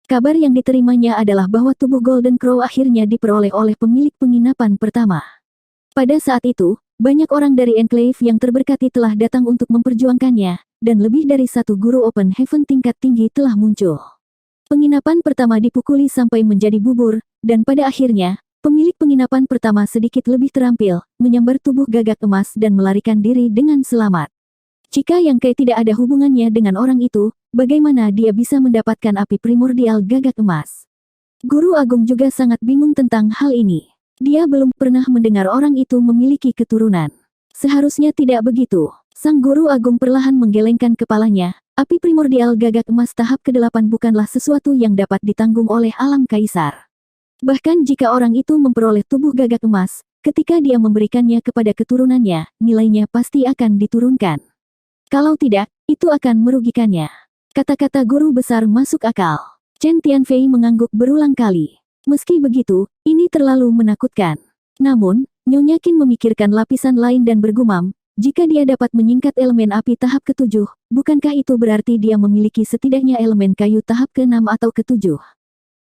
Kabar yang diterimanya adalah bahwa tubuh Golden Crow akhirnya diperoleh oleh pemilik penginapan pertama. Pada saat itu, banyak orang dari Enclave yang terberkati telah datang untuk memperjuangkannya, dan lebih dari satu guru Open Heaven tingkat tinggi telah muncul. Penginapan pertama dipukuli sampai menjadi bubur, dan pada akhirnya, pemilik penginapan pertama sedikit lebih terampil, menyambar tubuh gagak emas dan melarikan diri dengan selamat. Jika Yang Kai tidak ada hubungannya dengan orang itu, bagaimana dia bisa mendapatkan api primordial gagak emas? Guru Agung juga sangat bingung tentang hal ini. Dia belum pernah mendengar orang itu memiliki keturunan. Seharusnya tidak begitu. Sang Guru Agung perlahan menggelengkan kepalanya. Api primordial gagak emas tahap ke-8 bukanlah sesuatu yang dapat ditanggung oleh alam kaisar. Bahkan jika orang itu memperoleh tubuh gagak emas, ketika dia memberikannya kepada keturunannya, nilainya pasti akan diturunkan. Kalau tidak, itu akan merugikannya. Kata-kata guru besar masuk akal. Chen Tianfei mengangguk berulang kali. Meski begitu, ini terlalu menakutkan. Namun, Nyonya Qin memikirkan lapisan lain dan bergumam, jika dia dapat menyingkat elemen api tahap ke-7, bukankah itu berarti dia memiliki setidaknya elemen kayu tahap ke-6 atau ke-7?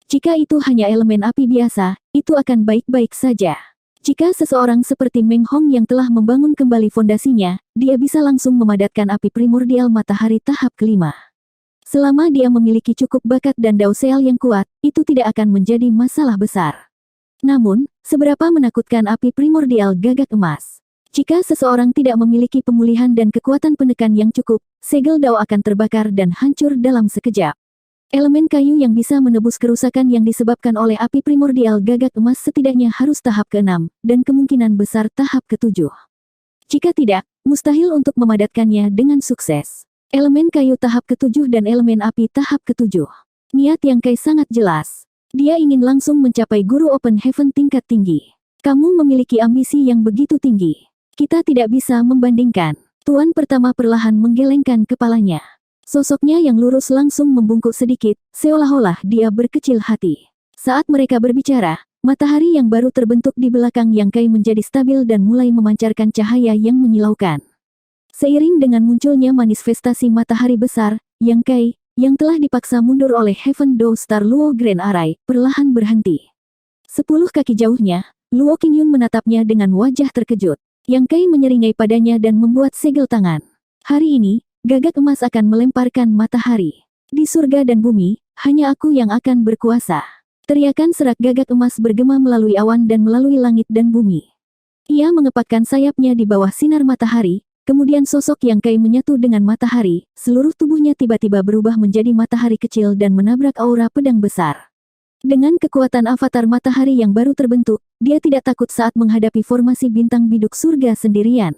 Jika itu hanya elemen api biasa, itu akan baik-baik saja. Jika seseorang seperti Meng Hong yang telah membangun kembali fondasinya, dia bisa langsung memadatkan api primordial matahari tahap kelima. Selama dia memiliki cukup bakat dan dao seal yang kuat, itu tidak akan menjadi masalah besar. Namun, seberapa menakutkan api primordial gagak emas? Jika seseorang tidak memiliki pemulihan dan kekuatan penekan yang cukup, segel dao akan terbakar dan hancur dalam sekejap. Elemen kayu yang bisa menebus kerusakan yang disebabkan oleh api primordial gagak emas setidaknya harus tahap ke-6, dan kemungkinan besar tahap ke-7. Jika tidak, mustahil untuk memadatkannya dengan sukses. Elemen kayu tahap ke-7 dan elemen api tahap ke-7. Niat Yang Kai sangat jelas. Dia ingin langsung mencapai guru Open Heaven tingkat tinggi. Kamu memiliki ambisi yang begitu tinggi. Kita tidak bisa membandingkan. Tuan pertama perlahan menggelengkan kepalanya. Sosoknya yang lurus langsung membungkuk sedikit, seolah-olah dia berkecil hati. Saat mereka berbicara, matahari yang baru terbentuk di belakang Yang Kai menjadi stabil dan mulai memancarkan cahaya yang menyilaukan. Seiring dengan munculnya manifestasi matahari besar, Yang Kai, yang telah dipaksa mundur oleh Heaven Dao Star Luo Grand Array, perlahan berhenti. 10 kaki jauhnya, Luo Qingyun menatapnya dengan wajah terkejut. Yang Kai menyeringai padanya dan membuat segel tangan. Hari ini, gagak emas akan melemparkan matahari. Di surga dan bumi, hanya aku yang akan berkuasa. Teriakan serak gagak emas bergema melalui awan dan melalui langit dan bumi. Ia mengepakkan sayapnya di bawah sinar matahari, kemudian sosok Yang Kai menyatu dengan matahari, seluruh tubuhnya tiba-tiba berubah menjadi matahari kecil dan menabrak aura pedang besar. Dengan kekuatan avatar matahari yang baru terbentuk, dia tidak takut saat menghadapi formasi bintang biduk surga sendirian.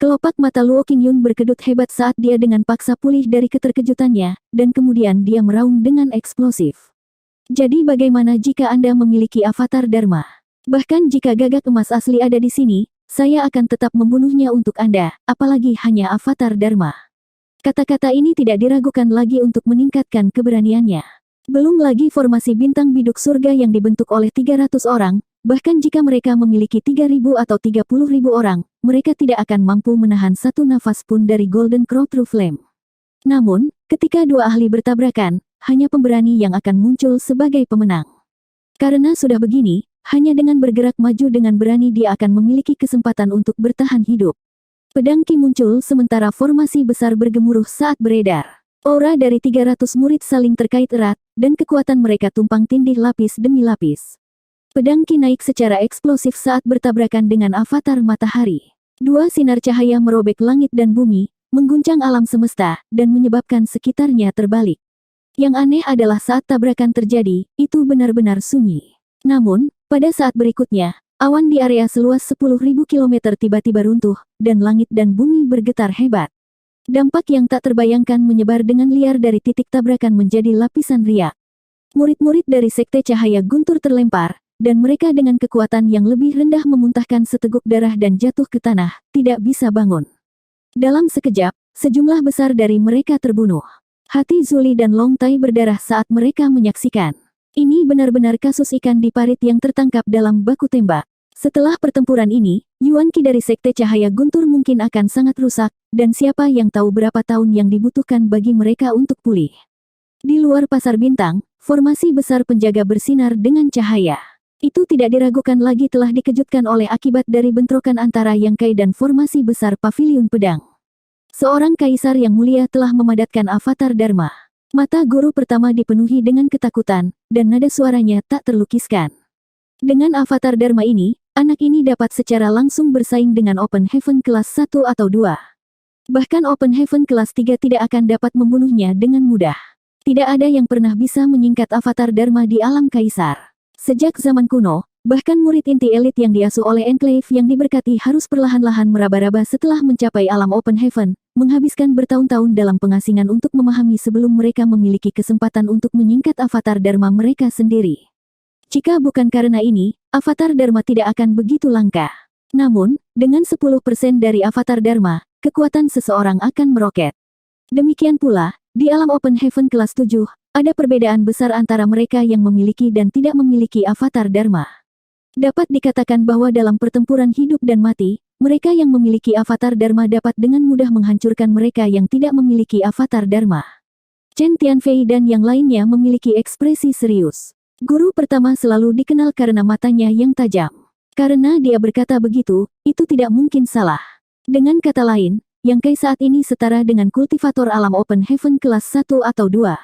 Kelopak mata Luo Qingyun berkedut hebat saat dia dengan paksa pulih dari keterkejutannya, dan kemudian dia meraung dengan eksplosif. Jadi bagaimana jika Anda memiliki avatar Dharma? Bahkan jika gagak emas asli ada di sini, saya akan tetap membunuhnya untuk Anda, apalagi hanya avatar Dharma. Kata-kata ini tidak diragukan lagi untuk meningkatkan keberaniannya. Belum lagi formasi bintang biduk surga yang dibentuk oleh 300 orang, bahkan jika mereka memiliki 3.000 atau 30.000 orang, mereka tidak akan mampu menahan satu nafas pun dari Golden Crow True Flame. Namun, ketika dua ahli bertabrakan, hanya pemberani yang akan muncul sebagai pemenang. Karena sudah begini, hanya dengan bergerak maju dengan berani dia akan memiliki kesempatan untuk bertahan hidup. Pedang Qi muncul sementara formasi besar bergemuruh saat beredar. Aura dari 300 murid saling terkait erat, dan kekuatan mereka tumpang tindih lapis demi lapis. Pedang Qi naik secara eksplosif saat bertabrakan dengan avatar matahari. Dua sinar cahaya merobek langit dan bumi, mengguncang alam semesta, dan menyebabkan sekitarnya terbalik. Yang aneh adalah saat tabrakan terjadi, itu benar-benar sunyi. Namun, pada saat berikutnya, awan di area seluas 10.000 km tiba-tiba runtuh, dan langit dan bumi bergetar hebat. Dampak yang tak terbayangkan menyebar dengan liar dari titik tabrakan menjadi lapisan riak. Murid-murid dari Sekte Cahaya Guntur terlempar, dan mereka dengan kekuatan yang lebih rendah memuntahkan seteguk darah dan jatuh ke tanah, tidak bisa bangun. Dalam sekejap, sejumlah besar dari mereka terbunuh. Hati Zuli dan Long Tai berdarah saat mereka menyaksikan. Ini benar-benar kasus ikan di parit yang tertangkap dalam baku tembak. Setelah pertempuran ini, Yuan Qi dari Sekte Cahaya Guntur mungkin akan sangat rusak, dan siapa yang tahu berapa tahun yang dibutuhkan bagi mereka untuk pulih. Di luar pasar bintang, formasi besar penjaga bersinar dengan cahaya. Itu tidak diragukan lagi telah dikejutkan oleh akibat dari bentrokan antara Yang Kai dan formasi besar paviliun pedang. Seorang kaisar yang mulia telah memadatkan avatar Dharma. Mata guru pertama dipenuhi dengan ketakutan, dan nada suaranya tak terlukiskan. Dengan avatar Dharma ini, anak ini dapat secara langsung bersaing dengan Open Heaven kelas 1 atau 2. Bahkan Open Heaven kelas 3 tidak akan dapat membunuhnya dengan mudah. Tidak ada yang pernah bisa menyingkat avatar Dharma di alam kaisar. Sejak zaman kuno, bahkan murid inti elit yang diasuh oleh Enclave yang diberkati harus perlahan-lahan meraba-raba setelah mencapai alam Open Heaven, menghabiskan bertahun-tahun dalam pengasingan untuk memahami sebelum mereka memiliki kesempatan untuk menyingkat avatar Dharma mereka sendiri. Jika bukan karena ini, avatar Dharma tidak akan begitu langka. Namun, dengan 10% dari avatar Dharma, kekuatan seseorang akan meroket. Demikian pula, di alam Open Heaven kelas 7, ada perbedaan besar antara mereka yang memiliki dan tidak memiliki avatar Dharma. Dapat dikatakan bahwa dalam pertempuran hidup dan mati, mereka yang memiliki avatar Dharma dapat dengan mudah menghancurkan mereka yang tidak memiliki avatar Dharma. Chen Tianfei dan yang lainnya memiliki ekspresi serius. Guru pertama selalu dikenal karena matanya yang tajam. Karena dia berkata begitu, itu tidak mungkin salah. Dengan kata lain, Yang Kai saat ini setara dengan kultivator alam Open Heaven kelas 1 atau 2.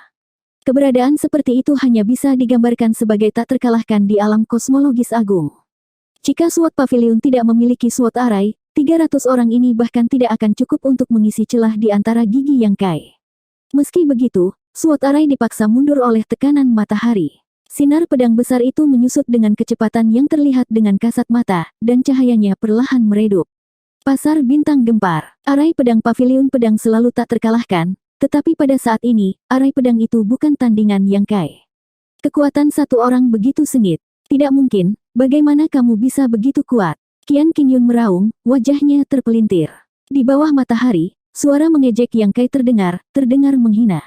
Keberadaan seperti itu hanya bisa digambarkan sebagai tak terkalahkan di alam kosmologis agung. Jika SWOT Pavilion tidak memiliki SWOT Array, 300 orang ini bahkan tidak akan cukup untuk mengisi celah di antara gigi Yang Kai. Meski begitu, SWOT Array dipaksa mundur oleh tekanan matahari. Sinar pedang besar itu menyusut dengan kecepatan yang terlihat dengan kasat mata, dan cahayanya perlahan meredup. Pasar bintang gempar. Arai pedang pavilion pedang selalu tak terkalahkan, tetapi pada saat ini, arai pedang itu bukan tandingan Yang Kai. Kekuatan satu orang begitu sengit. Tidak mungkin, bagaimana kamu bisa begitu kuat? Qian Qingyun meraung, wajahnya terpelintir. Di bawah matahari, suara mengejek Yang Kai terdengar menghina.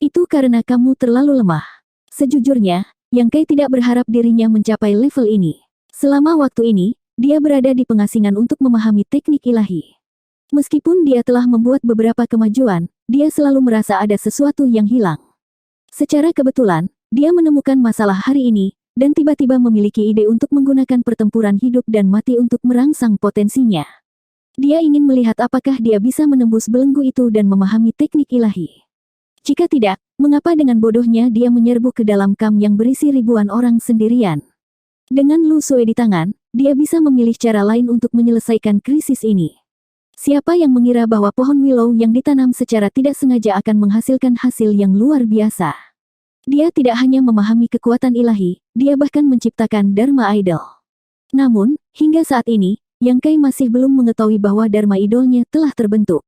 Itu karena kamu terlalu lemah. Sejujurnya, Yang Kai tidak berharap dirinya mencapai level ini. Selama waktu ini, dia berada di pengasingan untuk memahami teknik ilahi. Meskipun dia telah membuat beberapa kemajuan, dia selalu merasa ada sesuatu yang hilang. Secara kebetulan, dia menemukan masalah hari ini, dan tiba-tiba memiliki ide untuk menggunakan pertempuran hidup dan mati untuk merangsang potensinya. Dia ingin melihat apakah dia bisa menembus belenggu itu dan memahami teknik ilahi. Jika tidak, mengapa dengan bodohnya dia menyerbu ke dalam kamp yang berisi ribuan orang sendirian? Dengan Lu Sui di tangan, dia bisa memilih cara lain untuk menyelesaikan krisis ini. Siapa yang mengira bahwa pohon willow yang ditanam secara tidak sengaja akan menghasilkan hasil yang luar biasa? Dia tidak hanya memahami kekuatan ilahi, dia bahkan menciptakan Dharma Idol. Namun, hingga saat ini, Yang Kai masih belum mengetahui bahwa Dharma Idolnya telah terbentuk.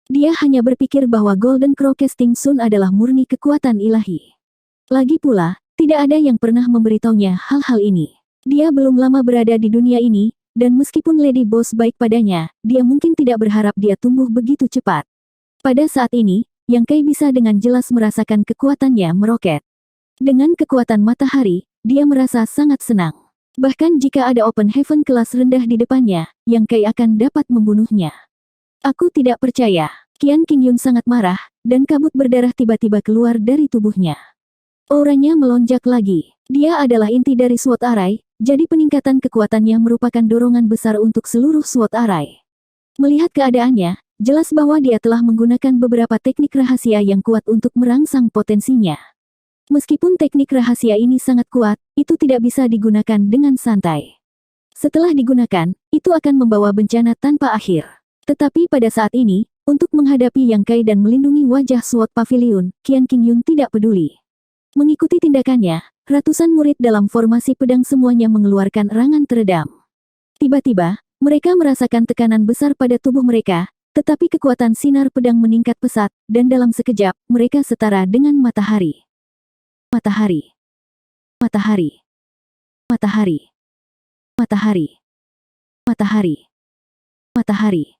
Dia hanya berpikir bahwa Golden Crow Casting Sun adalah murni kekuatan ilahi. Lagi pula, tidak ada yang pernah memberitahunya hal-hal ini. Dia belum lama berada di dunia ini, dan meskipun Lady Boss baik padanya, dia mungkin tidak berharap dia tumbuh begitu cepat. Pada saat ini, Yang Kai bisa dengan jelas merasakan kekuatannya meroket. Dengan kekuatan matahari, dia merasa sangat senang. Bahkan jika ada Open Heaven kelas rendah di depannya, Yang Kai akan dapat membunuhnya. Aku tidak percaya. Qian Qingyun sangat marah, dan kabut berdarah tiba-tiba keluar dari tubuhnya. Auranya melonjak lagi. Dia adalah inti dari SWOT Array, jadi peningkatan kekuatannya merupakan dorongan besar untuk seluruh SWOT Array. Melihat keadaannya, jelas bahwa dia telah menggunakan beberapa teknik rahasia yang kuat untuk merangsang potensinya. Meskipun teknik rahasia ini sangat kuat, itu tidak bisa digunakan dengan santai. Setelah digunakan, itu akan membawa bencana tanpa akhir. Tetapi pada saat ini, untuk menghadapi Yang Kai dan melindungi wajah SWOT Pavilion, Qian Qingyun tidak peduli. Mengikuti tindakannya, ratusan murid dalam formasi pedang semuanya mengeluarkan erangan teredam. Tiba-tiba, mereka merasakan tekanan besar pada tubuh mereka, tetapi kekuatan sinar pedang meningkat pesat, dan dalam sekejap, mereka setara dengan matahari. Matahari. Matahari. Matahari. Matahari. Matahari. Matahari.